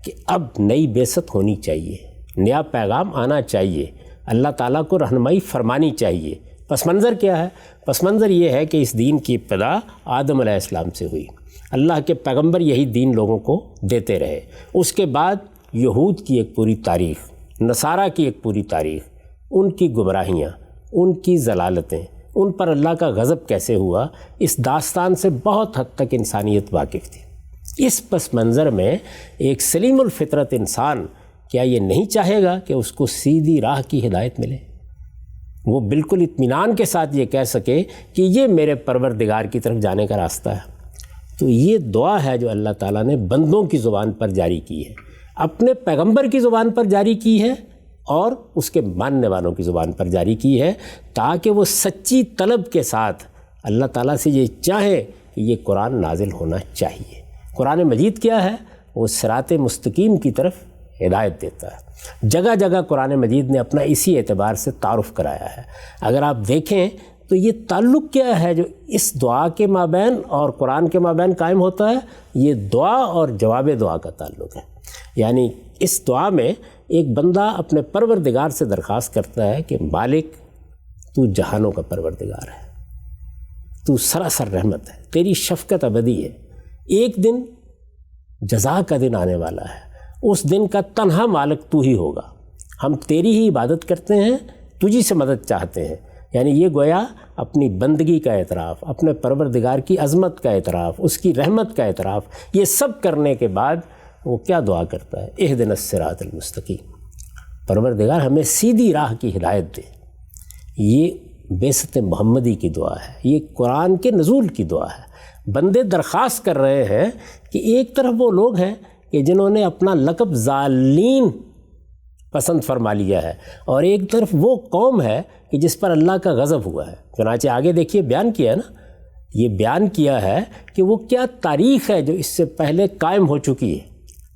کہ اب نئی بعثت ہونی چاہیے، نیا پیغام آنا چاہیے، اللہ تعالیٰ کو رہنمائی فرمانی چاہیے۔ پس منظر کیا ہے؟ پس منظر یہ ہے کہ اس دین کی ابتدا آدم علیہ السلام سے ہوئی، اللہ کے پیغمبر یہی دین لوگوں کو دیتے رہے۔ اس کے بعد یہود کی ایک پوری تاریخ، نصارہ کی ایک پوری تاریخ، ان کی گمراہیاں، ان کی ضلالتیں، ان پر اللہ کا غضب کیسے ہوا، اس داستان سے بہت حد تک انسانیت واقف تھی۔ اس پس منظر میں ایک سلیم الفطرت انسان کیا یہ نہیں چاہے گا کہ اس کو سیدھی راہ کی ہدایت ملے؟ وہ بالکل اطمینان کے ساتھ یہ کہہ سکے کہ یہ میرے پروردگار کی طرف جانے کا راستہ ہے۔ تو یہ دعا ہے جو اللہ تعالیٰ نے بندوں کی زبان پر جاری کی ہے، اپنے پیغمبر کی زبان پر جاری کی ہے اور اس کے ماننے والوں کی زبان پر جاری کی ہے، تاکہ وہ سچی طلب کے ساتھ اللہ تعالیٰ سے یہ چاہیں کہ یہ قرآن نازل ہونا چاہیے۔ قرآن مجید کیا ہے؟ وہ صراط مستقیم کی طرف ہدایت دیتا ہے۔ جگہ جگہ قرآن مجید نے اپنا اسی اعتبار سے تعارف کرایا ہے۔ اگر آپ دیکھیں تو یہ تعلق کیا ہے جو اس دعا کے مابین اور قرآن کے مابین قائم ہوتا ہے؟ یہ دعا اور جواب دعا کا تعلق ہے۔ یعنی اس دعا میں ایک بندہ اپنے پروردگار سے درخواست کرتا ہے کہ مالک تو جہانوں کا پروردگار ہے، تو سراسر رحمت ہے، تیری شفقت ابدی ہے، ایک دن جزا کا دن آنے والا ہے، اس دن کا تنہا مالک تو ہی ہوگا، ہم تیری ہی عبادت کرتے ہیں، تجھی سے مدد چاہتے ہیں۔ یعنی یہ گویا اپنی بندگی کا اعتراف، اپنے پروردگار کی عظمت کا اعتراف، اس کی رحمت کا اعتراف، یہ سب کرنے کے بعد وہ کیا دعا کرتا ہے؟ اہدنا الصراط المستقیم، پروردگار ہمیں سیدھی راہ کی ہدایت دے۔ یہ بعثت محمدی کی دعا ہے، یہ قرآن کے نزول کی دعا ہے۔ بندے درخواست کر رہے ہیں کہ ایک طرف وہ لوگ ہیں کہ جنہوں نے اپنا لقب ضالین پسند فرما لیا ہے، اور ایک طرف وہ قوم ہے کہ جس پر اللہ کا غضب ہوا ہے۔ چنانچہ آگے دیکھیے بیان کیا ہے نا، یہ بیان کیا ہے کہ وہ کیا تاریخ ہے جو اس سے پہلے قائم ہو چکی ہے،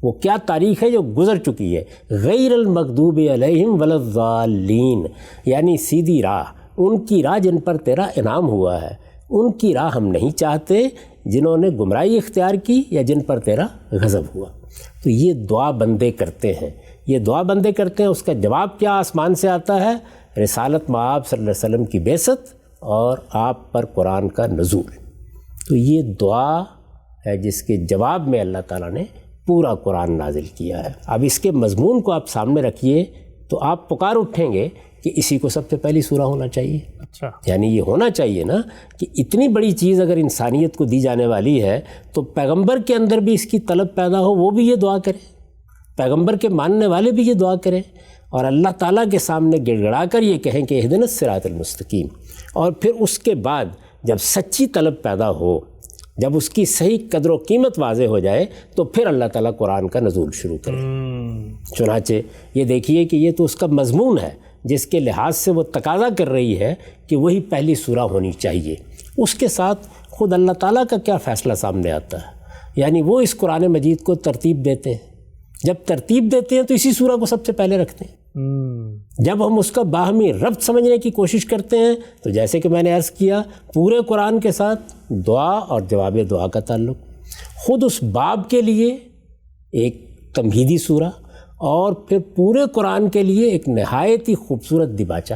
وہ کیا تاریخ ہے جو گزر چکی ہے۔ غیر المغضوب علیہم ولا الضالین، یعنی سیدھی راہ، ان کی راہ جن پر تیرا انعام ہوا ہے، ان کی راہ ہم نہیں چاہتے جنہوں نے گمراہی اختیار کی یا جن پر تیرا غضب ہوا۔ تو یہ دعا بندے کرتے ہیں، یہ دعا بندے کرتے ہیں۔ اس کا جواب کیا آسمان سے آتا ہے؟ رسالت مآب صلی اللہ علیہ وسلم کی بعثت اور آپ پر قرآن کا نزول۔ تو یہ دعا ہے جس کے جواب میں اللہ تعالیٰ نے پورا قرآن نازل کیا ہے۔ اب اس کے مضمون کو آپ سامنے رکھیے تو آپ پکار اٹھیں گے کہ اسی کو سب سے پہلی سورہ ہونا چاہیے۔ اچھا، یعنی یہ ہونا چاہیے نا کہ اتنی بڑی چیز اگر انسانیت کو دی جانے والی ہے تو پیغمبر کے اندر بھی اس کی طلب پیدا ہو، وہ بھی یہ دعا کرے، پیغمبر کے ماننے والے بھی یہ دعا کریں اور اللہ تعالیٰ کے سامنے گڑ گڑا کر یہ کہیں کہ اہدنا الصراط المستقیم۔ اور پھر اس کے بعد جب سچی طلب پیدا ہو، جب اس کی صحیح قدر و قیمت واضح ہو جائے تو پھر اللہ تعالیٰ قرآن کا نزول شروع کرے۔ چنانچہ یہ دیکھیے کہ یہ تو اس کا مضمون ہے جس کے لحاظ سے وہ تقاضا کر رہی ہے کہ وہی پہلی سورہ ہونی چاہیے۔ اس کے ساتھ خود اللہ تعالیٰ کا کیا فیصلہ سامنے آتا ہے، یعنی وہ اس قرآن مجید کو ترتیب دیتے ہیں۔ جب ترتیب دیتے ہیں تو اسی سورہ کو سب سے پہلے رکھتے ہیں۔ جب ہم اس کا باہمی ربط سمجھنے کی کوشش کرتے ہیں تو جیسے کہ میں نے عرض کیا، پورے قرآن کے ساتھ دعا اور جواب دعا کا تعلق، خود اس باب کے لیے ایک تمہیدی سورہ اور پھر پورے قرآن کے لیے ایک نہایت ہی خوبصورت دیباچہ۔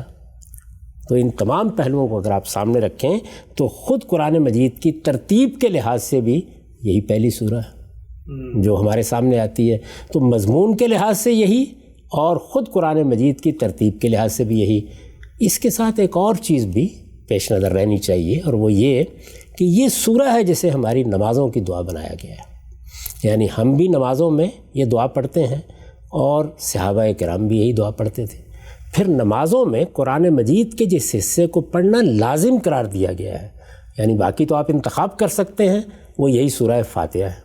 تو ان تمام پہلوؤں کو اگر آپ سامنے رکھیں تو خود قرآن مجید کی ترتیب کے لحاظ سے بھی یہی پہلی سورہ ہے جو ہمارے سامنے آتی ہے۔ تو مضمون کے لحاظ سے یہی اور خود قرآن مجید کی ترتیب کے لحاظ سے بھی یہی۔ اس کے ساتھ ایک اور چیز بھی پیش نظر رہنی چاہیے، اور وہ یہ کہ یہ سورہ ہے جسے ہماری نمازوں کی دعا بنایا گیا ہے۔ یعنی ہم بھی نمازوں میں یہ دعا پڑھتے ہیں اور صحابہ کرام بھی یہی دعا پڑھتے تھے۔ پھر نمازوں میں قرآن مجید کے جس حصے کو پڑھنا لازم قرار دیا گیا ہے، یعنی باقی تو آپ انتخاب کر سکتے ہیں، وہ یہی سورہ فاتحہ ہے۔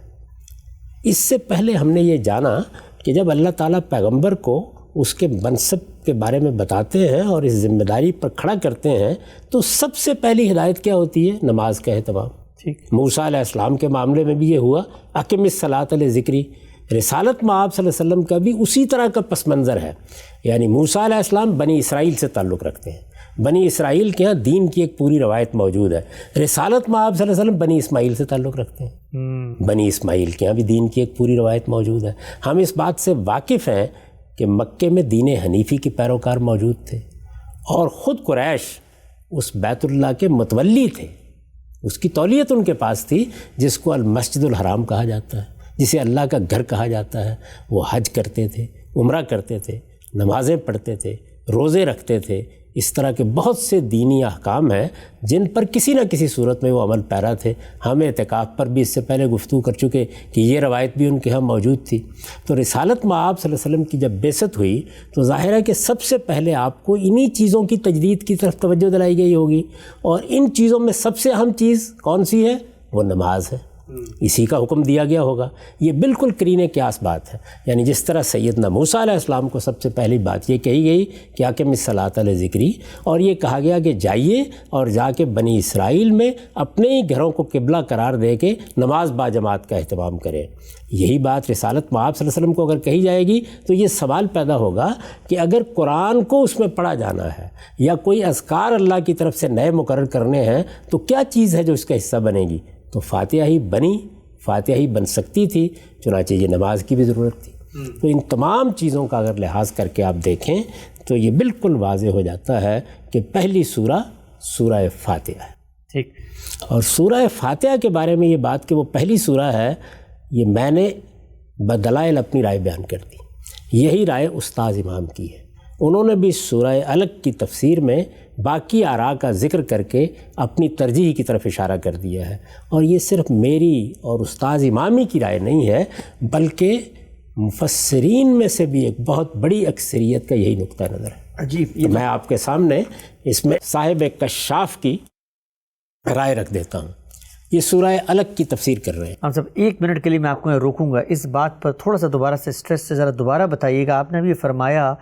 اس سے پہلے ہم نے یہ جانا کہ جب اللہ تعالیٰ پیغمبر کو اس کے منصب کے بارے میں بتاتے ہیں اور اس ذمہ داری پر کھڑا کرتے ہیں تو سب سے پہلی ہدایت کیا ہوتی ہے؟ نماز کا اہتمام۔ موسیٰ علیہ السلام کے معاملے میں بھی یہ ہوا، اقم الصلاۃ لذکری۔ رسالت میں آپ صلی اللہ علیہ وسلم کا بھی اسی طرح کا پس منظر ہے، یعنی موسیٰ علیہ السلام بنی اسرائیل سے تعلق رکھتے ہیں، بنی اسرائیل کے ہاں دین کی ایک پوری روایت موجود ہے۔ رسالت میں آپ صلی اللہ علیہ وسلم بنی اسماعیل سے تعلق رکھتے ہیں، بنی اسماعیل کے ہاں بھی دین کی ایک پوری روایت موجود ہے۔ ہم اس بات سے واقف ہیں کہ مکے میں دین حنیفی کے پیروکار موجود تھے، اور خود قریش اس بیت اللہ کے متولی تھے، اس کی تولیت ان کے پاس تھی، جس کو المسجد الحرام کہا جاتا ہے، جسے اللہ کا گھر کہا جاتا ہے۔ وہ حج کرتے تھے، عمرہ کرتے تھے، نمازیں پڑھتے تھے، روزے رکھتے تھے، اس طرح کے بہت سے دینی احکام ہیں جن پر کسی نہ کسی صورت میں وہ عمل پیرا تھے۔ ہم اعتکاف پر بھی اس سے پہلے گفتگو کر چکے کہ یہ روایت بھی ان کے ہاں موجود تھی۔ تو رسالت میں آپ صلی اللہ علیہ وسلم کی جب بعثت ہوئی تو ظاہر ہے کہ سب سے پہلے آپ کو انہی چیزوں کی تجدید کی طرف توجہ دلائی گئی ہوگی، اور ان چیزوں میں سب سے اہم چیز کون سی ہے؟ وہ نماز ہے، اسی کا حکم دیا گیا ہوگا۔ یہ بالکل قرین قیاس بات ہے، یعنی جس طرح سیدنا موسیٰ علیہ السلام کو سب سے پہلی بات یہ کہی گئی کہ اقم الصلاۃ لذکری، اور یہ کہا گیا کہ جائیے اور جا کے بنی اسرائیل میں اپنے ہی گھروں کو قبلہ قرار دے کے نماز باجماعت کا اہتمام کریں۔ یہی بات رسالت میں آپ صلی اللہ علیہ وسلم کو اگر کہی جائے گی تو یہ سوال پیدا ہوگا کہ اگر قرآن کو اس میں پڑھا جانا ہے یا کوئی اذکار اللہ کی طرف سے نئے مقرر کرنے ہیں تو کیا چیز ہے جو اس کا حصہ بنے گی؟ تو فاتحہ ہی بنی، فاتحہ ہی بن سکتی تھی، چنانچہ یہ نماز کی بھی ضرورت تھی۔ تو ان تمام چیزوں کا اگر لحاظ کر کے آپ دیکھیں تو یہ بالکل واضح ہو جاتا ہے کہ پہلی سورہ سورہ فاتحہ ہے۔ ٹھیک، اور سورہ فاتحہ کے بارے میں یہ بات کہ وہ پہلی سورہ ہے، یہ میں نے بدلائل اپنی رائے بیان کر دی، یہی رائے استاذ امام کی ہے۔ انہوں نے بھی سورہ الگ کی تفسیر میں باقی آراء کا ذکر کر کے اپنی ترجیح کی طرف اشارہ کر دیا ہے، اور یہ صرف میری اور استاذ امامی کی رائے نہیں ہے بلکہ مفسرین میں سے بھی ایک بہت بڑی اکثریت کا یہی نقطہ نظر ہے۔ عجیب، تو میں آپ کے سامنے اس میں صاحب کشاف کی رائے رکھ دیتا ہوں۔ یہ سورہ الگ کی تفسیر کر رہے ہیں۔ ہم سب ایک منٹ کے لیے میں آپ کو روکوں گا، اس بات پر تھوڑا سا دوبارہ سے اسٹریس سے ذرا دوبارہ بتائیے گا۔ آپ نے بھی فرمایا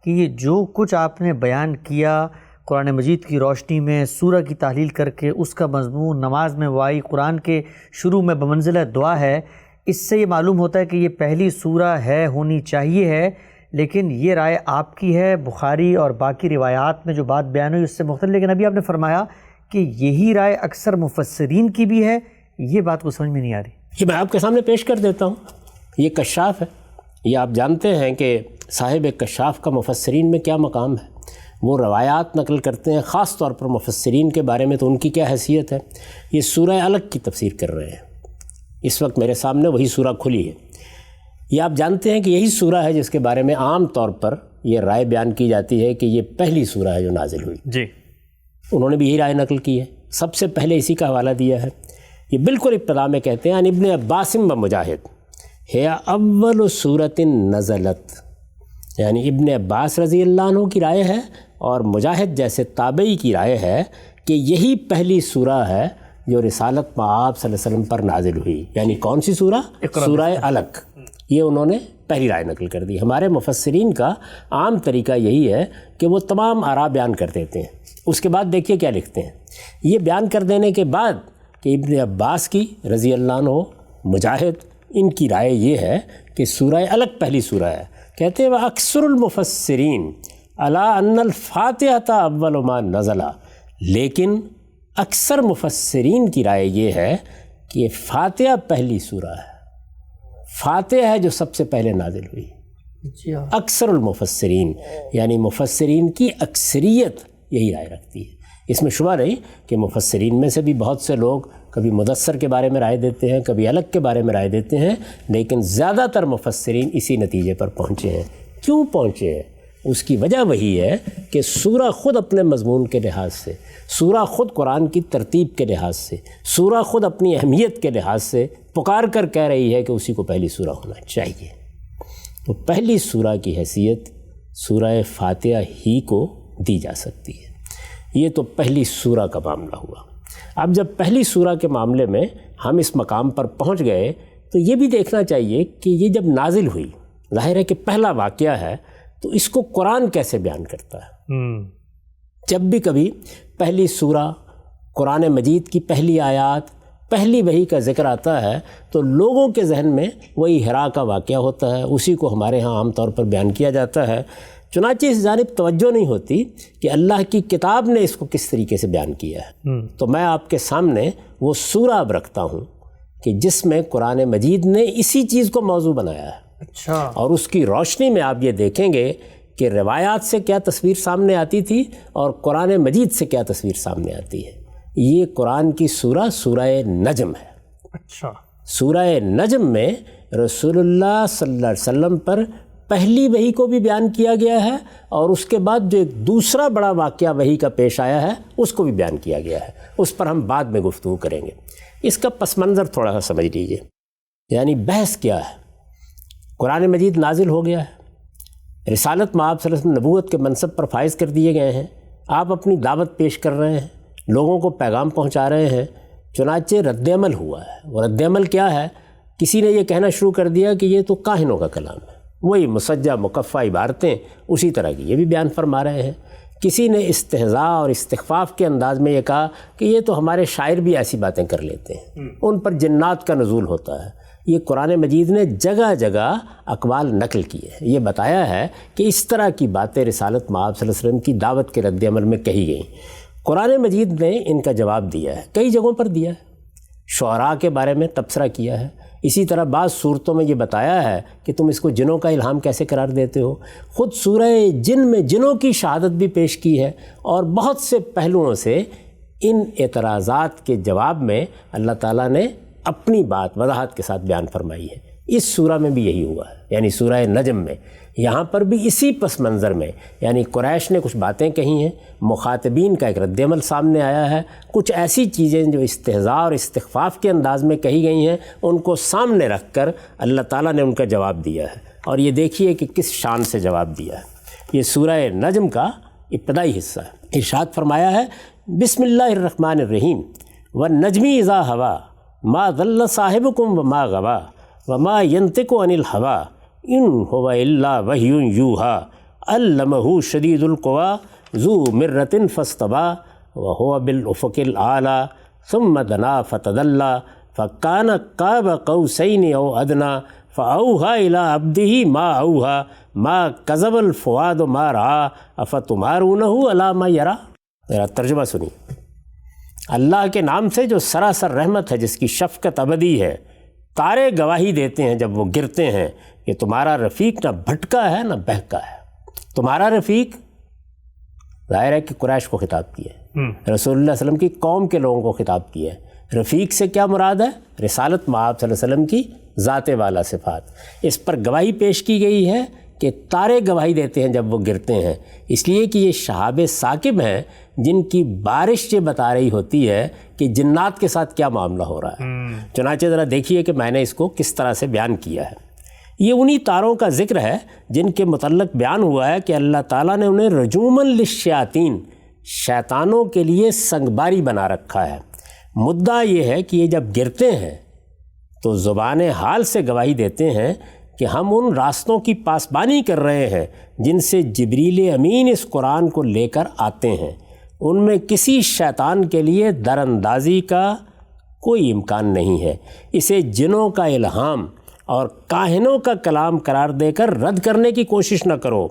کہ یہ جو کچھ آپ نے بیان کیا قرآن مجید کی روشنی میں سورہ کی تحلیل کر کے اس کا مضمون نماز میں وائی قرآن کے شروع میں بمنزلہ دعا ہے، اس سے یہ معلوم ہوتا ہے کہ یہ پہلی سورہ ہے، ہونی چاہیے ہے، لیکن یہ رائے آپ کی ہے۔ بخاری اور باقی روایات میں جو بات بیان ہوئی اس سے مختلف، لیکن ابھی آپ نے فرمایا کہ یہی رائے اکثر مفسرین کی بھی ہے، یہ بات کو سمجھ میں نہیں آ رہی۔ یہ میں آپ کے سامنے پیش کر دیتا ہوں۔ یہ کشاف ہے، یہ آپ جانتے ہیں کہ صاحب کشاف کا مفسرین میں کیا مقام ہے، وہ روایات نقل کرتے ہیں، خاص طور پر مفسرین کے بارے میں تو ان کی کیا حیثیت ہے۔ یہ سورہ الگ کی تفسیر کر رہے ہیں، اس وقت میرے سامنے وہی سورہ کھلی ہے۔ یہ آپ جانتے ہیں کہ یہی سورہ ہے جس کے بارے میں عام طور پر یہ رائے بیان کی جاتی ہے کہ یہ پہلی سورہ ہے جو نازل ہوئی۔ جی، انہوں نے بھی یہی رائے نقل کی ہے، سب سے پہلے اسی کا حوالہ دیا ہے۔ یہ بالکل ابتدا میں کہتے ہیں ان ابن عباس و مجاہد ہے اول سورۃ نزلت، یعنی ابن عباس رضی اللہ عنہ کی رائے ہے اور مجاہد جیسے تابعی کی رائے ہے کہ یہی پہلی سورہ ہے جو رسالت میں آپ صلی اللہ علیہ وسلم پر نازل ہوئی۔ یعنی کون سی سورہ؟ سورہ الگ۔ یہ انہوں نے پہلی رائے نقل کر دی۔ ہمارے مفسرین کا عام طریقہ یہی ہے کہ وہ تمام آراء بیان کر دیتے ہیں، اس کے بعد دیکھیے کیا لکھتے ہیں۔ یہ بیان کر دینے کے بعد کہ ابن عباس کی رضی اللہ عنہ، مجاہد، ان کی رائے یہ ہے کہ سورہ الگ پہلی سورہ ہے۔ کہتے ہیں اکثر المفسرین علی ان الفاتحہ اول ما نزل، لیکن اکثر مفسرین کی رائے یہ ہے کہ فاتحہ پہلی سورہ ہے، فاتحہ ہے جو سب سے پہلے نازل ہوئی۔ اکثر المفسرین یعنی مفسرین کی اکثریت یہی رائے رکھتی ہے۔ اس میں شبہ نہیں کہ مفسرین میں سے بھی بہت سے لوگ کبھی مدثر کے بارے میں رائے دیتے ہیں، کبھی الگ کے بارے میں رائے دیتے ہیں، لیکن زیادہ تر مفسرین اسی نتیجے پر پہنچے ہیں۔ کیوں پہنچے ہیں؟ اس کی وجہ وہی ہے کہ سورہ خود اپنے مضمون کے لحاظ سے، سورہ خود قرآن کی ترتیب کے لحاظ سے، سورہ خود اپنی اہمیت کے لحاظ سے پکار کر کہہ رہی ہے کہ اسی کو پہلی سورہ ہونا چاہیے۔ تو پہلی سورہ کی حیثیت سورہ فاتحہ ہی کو دی جا سکتی ہے۔ یہ تو پہلی سورہ کا معاملہ ہوا۔ اب جب پہلی سورہ کے معاملے میں ہم اس مقام پر پہنچ گئے تو یہ بھی دیکھنا چاہیے کہ یہ جب نازل ہوئی، ظاہر ہے کہ پہلا واقعہ ہے، تو اس کو قرآن کیسے بیان کرتا ہے؟ جب بھی کبھی پہلی سورہ، قرآن مجید کی پہلی آیات، پہلی وحی کا ذکر آتا ہے تو لوگوں کے ذہن میں وہی حرا کا واقعہ ہوتا ہے، اسی کو ہمارے ہاں عام طور پر بیان کیا جاتا ہے، چنانچہ اس جانب توجہ نہیں ہوتی کہ اللہ کی کتاب نے اس کو کس طریقے سے بیان کیا ہے۔ تو میں آپ کے سامنے وہ سورہ اب رکھتا ہوں کہ جس میں قرآن مجید نے اسی چیز کو موضوع بنایا ہے۔ اچھا۔ اور اس کی روشنی میں آپ یہ دیکھیں گے کہ روایات سے کیا تصویر سامنے آتی تھی اور قرآن مجید سے کیا تصویر سامنے آتی ہے۔ یہ قرآن کی سورہ سورہ نجم ہے۔ اچھا۔ سورہ نجم میں رسول اللہ صلی اللہ علیہ وسلم پر پہلی وحی کو بھی بیان کیا گیا ہے، اور اس کے بعد جو ایک دوسرا بڑا واقعہ وحی کا پیش آیا ہے اس کو بھی بیان کیا گیا ہے، اس پر ہم بعد میں گفتگو کریں گے۔ اس کا پس منظر تھوڑا سا سمجھ لیجئے، یعنی بحث کیا ہے۔ قرآن مجید نازل ہو گیا ہے، رسالت مآب صلی اللہ علیہ وسلم نبوت کے منصب پر فائز کر دیے گئے ہیں، آپ اپنی دعوت پیش کر رہے ہیں، لوگوں کو پیغام پہنچا رہے ہیں، چنانچہ رد عمل ہوا ہے۔ وہ رد عمل کیا ہے؟ کسی نے یہ کہنا شروع کر دیا کہ یہ تو کاہنوں کا کلام ہے، وہی مسجع مکفہ عبارتیں اسی طرح کی یہ بھی بیان فرما رہے ہیں۔ کسی نے استہزاء اور استخفاف کے انداز میں یہ کہا کہ یہ تو ہمارے شاعر بھی ایسی باتیں کر لیتے ہیں، ان پر جنات کا نزول ہوتا ہے۔ یہ قرآن مجید نے جگہ جگہ اقوال نقل کیے ہیں، یہ بتایا ہے کہ اس طرح کی باتیں رسالت مآب صلی اللہ علیہ وسلم کی دعوت کے رد عمل میں کہی گئیں۔ قرآن مجید نے ان کا جواب دیا ہے، کئی جگہوں پر دیا ہے، شعراء کے بارے میں تبصرہ کیا ہے، اسی طرح بعض صورتوں میں یہ بتایا ہے کہ تم اس کو جنوں کا الہام کیسے قرار دیتے ہو۔ خود سورہ جن میں جنوں کی شہادت بھی پیش کی ہے، اور بہت سے پہلوؤں سے ان اعتراضات کے جواب میں اللہ تعالیٰ نے اپنی بات وضاحت کے ساتھ بیان فرمائی ہے۔ اس سورہ میں بھی یہی ہوا ہے، یعنی سورہ نجم میں، یہاں پر بھی اسی پس منظر میں، یعنی قریش نے کچھ باتیں کہی ہیں، مخاطبین کا ایک رد عمل سامنے آیا ہے، کچھ ایسی چیزیں جو استہزاء اور استخفاف کے انداز میں کہی گئی ہیں ان کو سامنے رکھ کر اللہ تعالیٰ نے ان کا جواب دیا ہے، اور یہ دیکھیے کہ کس شان سے جواب دیا ہے۔ یہ سورہ نجم کا ابتدائی حصہ ہے۔ ارشاد فرمایا ہے، بسم اللہ الرحمن الرحیم، والنجم اذا ہوا ما ضل صاحبکم وما غوا وما ينطق عن الہوا ان هو الا وحی یوحی علمہ شدید القوی ذو مرۃ فاستوی وهو بالافق الاعلی ثم دنا فتدلی فکان قاب قوسین او ادنی فاوحی الی عبدہ ما اوحی ما کذب الفؤاد ما رأی افتمارونہ علی ما یری۔ ذرا ترجمہ سنیے۔ اللہ کے نام سے جو سراسر رحمت ہے، جس کی شفقت ابدی ہے، تارے گواہی دیتے ہیں جب وہ گرتے ہیں کہ تمہارا رفیق نہ بھٹکا ہے نہ بہکا ہے۔ تمہارا رفیق ظاہر ہے کہ قریش کو خطاب کیا ہے، رسول اللہ صلی اللہ علیہ وسلم کی قوم کے لوگوں کو خطاب کیا ہے۔ رفیق سے کیا مراد ہے؟ رسالت مآب صلی اللہ علیہ وسلم کی ذات والا صفات۔ اس پر گواہی پیش کی گئی ہے کہ تارے گواہی دیتے ہیں جب وہ گرتے ہیں، اس لیے کہ یہ شہاب ثاقب ہیں جن کی بارش یہ بتا رہی ہوتی ہے کہ جنات کے ساتھ کیا معاملہ ہو رہا ہے۔ چنانچہ ذرا دیکھیے کہ میں نے اس کو کس طرح سے بیان کیا ہے۔ یہ انہی تاروں کا ذکر ہے جن کے متعلق بیان ہوا ہے کہ اللہ تعالیٰ نے انہیں رجوماً للشیاطین، شیطانوں کے لیے سنگباری بنا رکھا ہے۔ مدعا یہ ہے کہ یہ جب گرتے ہیں تو زبان حال سے گواہی دیتے ہیں کہ ہم ان راستوں کی پاسبانی کر رہے ہیں جن سے جبریل امین اس قرآن کو لے کر آتے ہیں، ان میں کسی شیطان کے لیے در اندازی کا کوئی امکان نہیں ہے۔ اسے جنوں کا الہام اور کاہنوں کا کلام قرار دے کر رد کرنے کی کوشش نہ کرو۔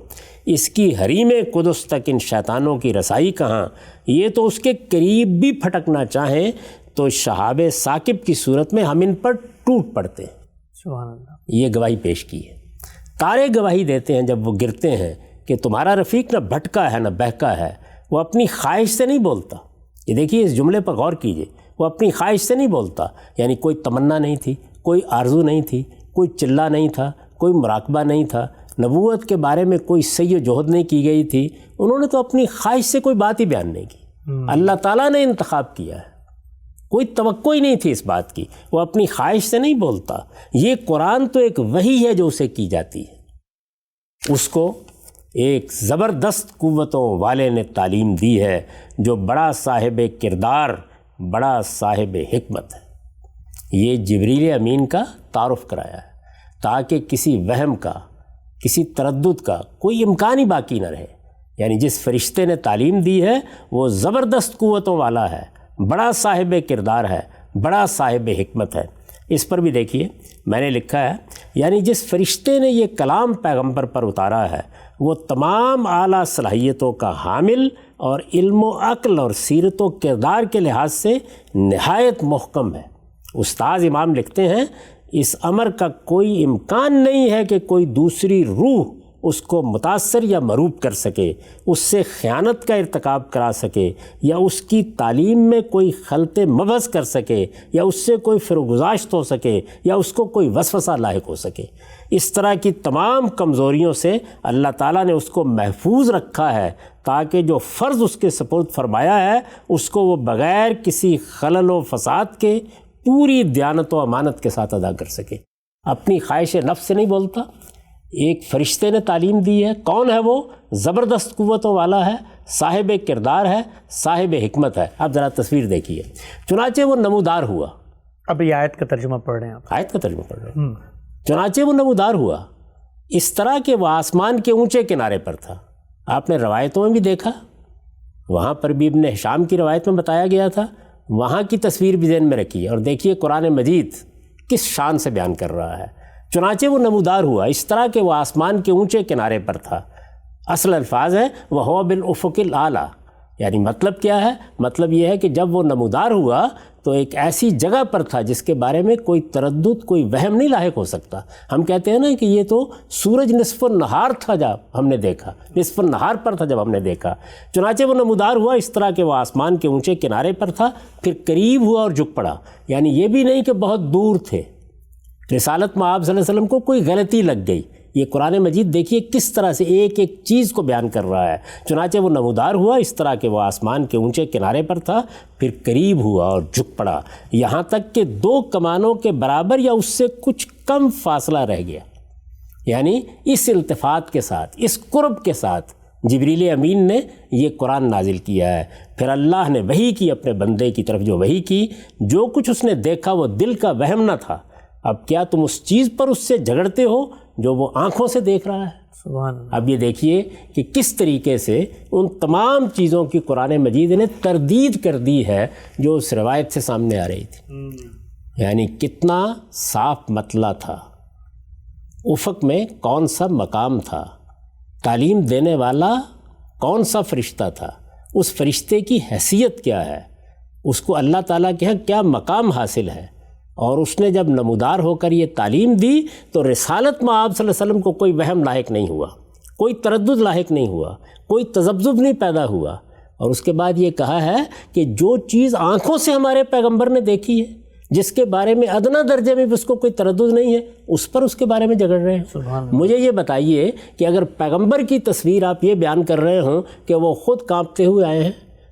اس کی حریم قدس تک ان شیطانوں کی رسائی کہاں؟ یہ تو اس کے قریب بھی پھٹکنا چاہیں تو شہاب ثاقب کی صورت میں ہم ان پر ٹوٹ پڑتے ہیں۔ سبحان اللہ۔ یہ گواہی پیش کی ہے۔ تارے گواہی دیتے ہیں جب وہ گرتے ہیں کہ تمہارا رفیق نہ بھٹکا ہے نہ بہکا ہے۔ وہ اپنی خواہش سے نہیں بولتا۔ یہ دیکھیے، اس جملے پر غور کیجئے، وہ اپنی خواہش سے نہیں بولتا، یعنی کوئی تمنا نہیں تھی، کوئی آرزو نہیں تھی، کوئی چلہ نہیں تھا، کوئی مراقبہ نہیں تھا، نبوت کے بارے میں کوئی سعی و جہد نہیں کی گئی تھی، انہوں نے تو اپنی خواہش سے کوئی بات ہی بیان نہیں کی۔ اللہ تعالیٰ نے انتخاب کیا ہے، کوئی توقع ہی نہیں تھی اس بات کی، وہ اپنی خواہش سے نہیں بولتا۔ یہ قرآن تو ایک وحی ہے جو اسے کی جاتی ہے، اس کو ایک زبردست قوتوں والے نے تعلیم دی ہے جو بڑا صاحب کردار، بڑا صاحب حکمت ہے۔ یہ جبریل امین کا تعارف کرایا ہے تاکہ کسی وہم کا، کسی تردد کا کوئی امکان ہی باقی نہ رہے۔ یعنی جس فرشتے نے تعلیم دی ہے وہ زبردست قوتوں والا ہے، بڑا صاحب کردار ہے، بڑا صاحب حکمت ہے۔ اس پر بھی دیکھیے میں نے لکھا ہے، یعنی جس فرشتے نے یہ کلام پیغمبر پر اتارا ہے وہ تمام اعلیٰ صلاحیتوں کا حامل اور علم و عقل اور سیرت و کردار کے لحاظ سے نہایت محکم ہے۔ استاذ امام لکھتے ہیں، اس امر کا کوئی امکان نہیں ہے کہ کوئی دوسری روح اس کو متاثر یا مروب کر سکے، اس سے خیانت کا ارتکاب کرا سکے، یا اس کی تعلیم میں کوئی خلط مبحث کر سکے، یا اس سے کوئی فرگزاشت ہو سکے، یا اس کو کوئی وسوسہ لاحق ہو سکے۔ اس طرح کی تمام کمزوریوں سے اللہ تعالیٰ نے اس کو محفوظ رکھا ہے تاکہ جو فرض اس کے سپرد فرمایا ہے اس کو وہ بغیر کسی خلل و فساد کے پوری دیانت و امانت کے ساتھ ادا کر سکے۔ اپنی خواہش نفس سے نہیں بولتا، ایک فرشتے نے تعلیم دی ہے۔ کون ہے وہ؟ زبردست قوتوں والا ہے، صاحب کردار ہے، صاحب حکمت ہے۔ اب ذرا تصویر دیکھیے، چنانچہ وہ نمودار ہوا۔ اب یہ آیت کا ترجمہ پڑھ رہے ہیں آپ؟ آیت کا ترجمہ پڑھ رہے ہیں۔ چنانچہ وہ نمودار ہوا اس طرح کہ وہ آسمان کے اونچے کنارے پر تھا۔ آپ نے روایتوں میں بھی دیکھا، وہاں پر بھی ابن ہشام کی روایت میں بتایا گیا تھا، وہاں کی تصویر بھی ذہن میں رکھیے اور دیکھیے قرآن مجید کس شان سے بیان کر رہا ہے۔ چنانچہ وہ نمودار ہوا اس طرح کہ وہ آسمان کے اونچے کنارے پر تھا۔ اصل الفاظ ہے وَهُوَ بِالْأُفُقِ الْأَعْلَىٰ، یعنی مطلب کیا ہے؟ مطلب یہ ہے کہ جب وہ نمودار ہوا تو ایک ایسی جگہ پر تھا جس کے بارے میں کوئی تردد، کوئی وہم نہیں لاحق ہو سکتا۔ ہم کہتے ہیں نا کہ یہ تو سورج نصف النہار تھا جب ہم نے دیکھا، نصف النہار پر تھا جب ہم نے دیکھا۔ چنانچہ وہ نمودار ہوا اس طرح کہ وہ آسمان کے اونچے کنارے پر تھا، پھر قریب ہوا اور جھک پڑا۔ یعنی یہ بھی نہیں کہ بہت دور تھے، رسالت میں آپ صلی اللہ علیہ وسلم کو کوئی غلطی لگ گئی۔ یہ قرآن مجید دیکھیے کس طرح سے ایک ایک چیز کو بیان کر رہا ہے۔ چنانچہ وہ نمودار ہوا اس طرح کہ وہ آسمان کے اونچے کنارے پر تھا، پھر قریب ہوا اور جھک پڑا، یہاں تک کہ 2 کمانوں کے برابر یا اس سے کچھ کم فاصلہ رہ گیا۔ یعنی اس التفات کے ساتھ، اس قرب کے ساتھ جبریل امین نے یہ قرآن نازل کیا ہے۔ پھر اللہ نے وحی کی اپنے بندے کی طرف، جو وحی کی، جو کچھ اس نے دیکھا وہ دل کا وہم نہ تھا۔ اب کیا تم اس چیز پر اس سے جھگڑتے ہو جو وہ آنکھوں سے دیکھ رہا ہے؟ سبحان اللہ۔ اب یہ دیکھیے کہ کس طریقے سے ان تمام چیزوں کی قرآن مجید نے تردید کر دی ہے جو اس روایت سے سامنے آ رہی تھی۔ یعنی کتنا صاف مطلع تھا، افق میں کون سا مقام تھا، تعلیم دینے والا کون سا فرشتہ تھا، اس فرشتے کی حیثیت کیا ہے، اس کو اللہ تعالیٰ کے ہاں کیا مقام حاصل ہے۔ اور اس نے جب نمودار ہو کر یہ تعلیم دی تو رسالت میں آپ صلی اللہ علیہ وسلم کو کوئی وہم لاحق نہیں ہوا، کوئی تردد لاحق نہیں ہوا، کوئی تذبذب نہیں پیدا ہوا۔ اور اس کے بعد یہ کہا ہے کہ جو چیز آنکھوں سے ہمارے پیغمبر نے دیکھی ہے، جس کے بارے میں ادنا درجے میں بھی اس کو کوئی تردد نہیں ہے، اس پر اس کے بارے میں جھگڑ رہے ہیں۔ مجھے یہ بتائیے کہ اگر پیغمبر کی تصویر آپ یہ بیان کر رہے ہوں کہ وہ خود کانپتے ہوئے آئے ہیں،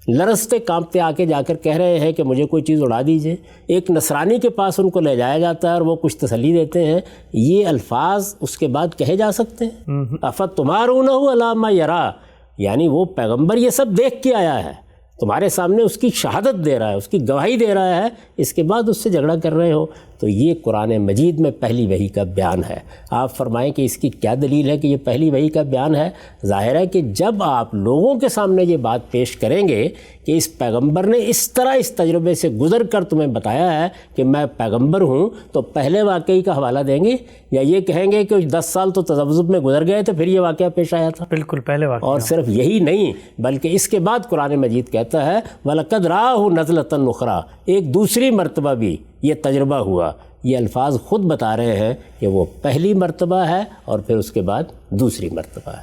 لرزتے کانپتے آ کے جا کر کہہ رہے ہیں کہ مجھے کوئی چیز اڑا دیجئے، ایک نصرانی کے پاس ان کو لے جایا جاتا ہے اور وہ کچھ تسلی دیتے ہیں، یہ الفاظ اس کے بعد کہے جا سکتے ہیں؟ افتمارونہ علی ما یری، یعنی وہ پیغمبر یہ سب دیکھ کے آیا ہے، تمہارے سامنے اس کی شہادت دے رہا ہے، اس کی گواہی دے رہا ہے، اس کے بعد اس سے جھگڑا کر رہے ہو۔ تو یہ قرآن مجید میں پہلی وحی کا بیان ہے۔ آپ فرمائیں کہ اس کی کیا دلیل ہے کہ یہ پہلی وحی کا بیان ہے؟ ظاہر ہے کہ جب آپ لوگوں کے سامنے یہ بات پیش کریں گے کہ اس پیغمبر نے اس طرح اس تجربے سے گزر کر تمہیں بتایا ہے کہ میں پیغمبر ہوں، تو پہلے واقعی کا حوالہ دیں گے یا یہ کہیں گے کہ 10 سال تو تذبذب میں گزر گئے تھے پھر یہ واقعہ پیش آیا تھا؟ بالکل پہلے واقعہ۔ اور صرف یہی نہیں بلکہ اس کے بعد قرآن مجید کہتا ہے وَلَقَدْ رَآهُ نَزْلَةً أُخْرَىٰ، ایک دوسری مرتبہ بھی یہ تجربہ ہوا۔ یہ الفاظ خود بتا رہے ہیں کہ وہ پہلی مرتبہ ہے اور پھر اس کے بعد دوسری مرتبہ ہے۔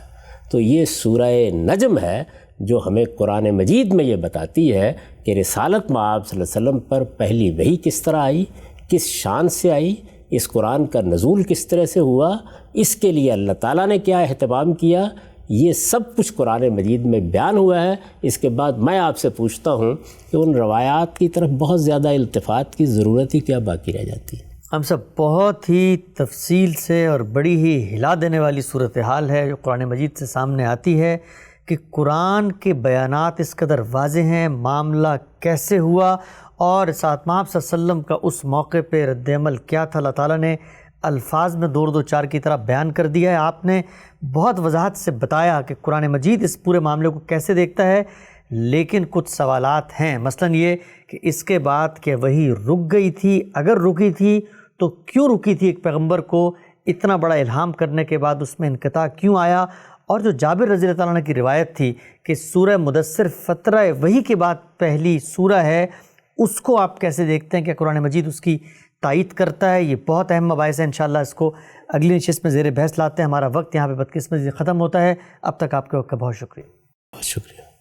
تو یہ سورہ نجم ہے جو ہمیں قرآن مجید میں یہ بتاتی ہے کہ رسالت میں آپ صلی اللہ علیہ وسلم پر پہلی وحی کس طرح آئی، کس شان سے آئی، اس قرآن کا نزول کس طرح سے ہوا، اس کے لیے اللہ تعالیٰ نے کیا اہتمام کیا، یہ سب کچھ قرآن مجید میں بیان ہوا ہے۔ اس کے بعد میں آپ سے پوچھتا ہوں کہ ان روایات کی طرف بہت زیادہ التفات کی ضرورت ہی کیا باقی رہ جاتی ہے؟ ہم سب بہت ہی تفصیل سے اور بڑی ہی ہلا دینے والی صورتحال ہے جو قرآن مجید سے سامنے آتی ہے کہ قرآن کے بیانات اس قدر واضح ہیں، معاملہ کیسے ہوا، اور ساتھ آپ صلی اللہ علیہ وسلم کا اس موقع پہ رد عمل کیا تھا۔ اللہ تعالیٰ نے الفاظ میں دو چار کی طرح بیان کر دیا ہے۔ آپ نے بہت وضاحت سے بتایا کہ قرآن مجید اس پورے معاملے کو کیسے دیکھتا ہے، لیکن کچھ سوالات ہیں، مثلا یہ کہ اس کے بعد کہ وہی رک گئی تھی، اگر رکی تھی تو کیوں رکی تھی؟ ایک پیغمبر کو اتنا بڑا الہام کرنے کے بعد اس میں انقطاع کیوں آیا؟ اور جو جابر رضی اللہ تعالیٰ عنہ کی روایت تھی کہ سورہ مدثر فترہ وحی کے بعد پہلی سورہ ہے، اس کو آپ کیسے دیکھتے ہیں کہ قرآن مجید اس کی تائید کرتا ہے؟ یہ بہت اہم مباحث ہے، انشاءاللہ اس کو اگلی نشست میں زیر بحث لاتے ہیں۔ ہمارا وقت یہاں پہ بدقسمتی سے ختم ہوتا ہے۔ اب تک آپ کے وقت کا بہت شکریہ۔ بہت شکریہ۔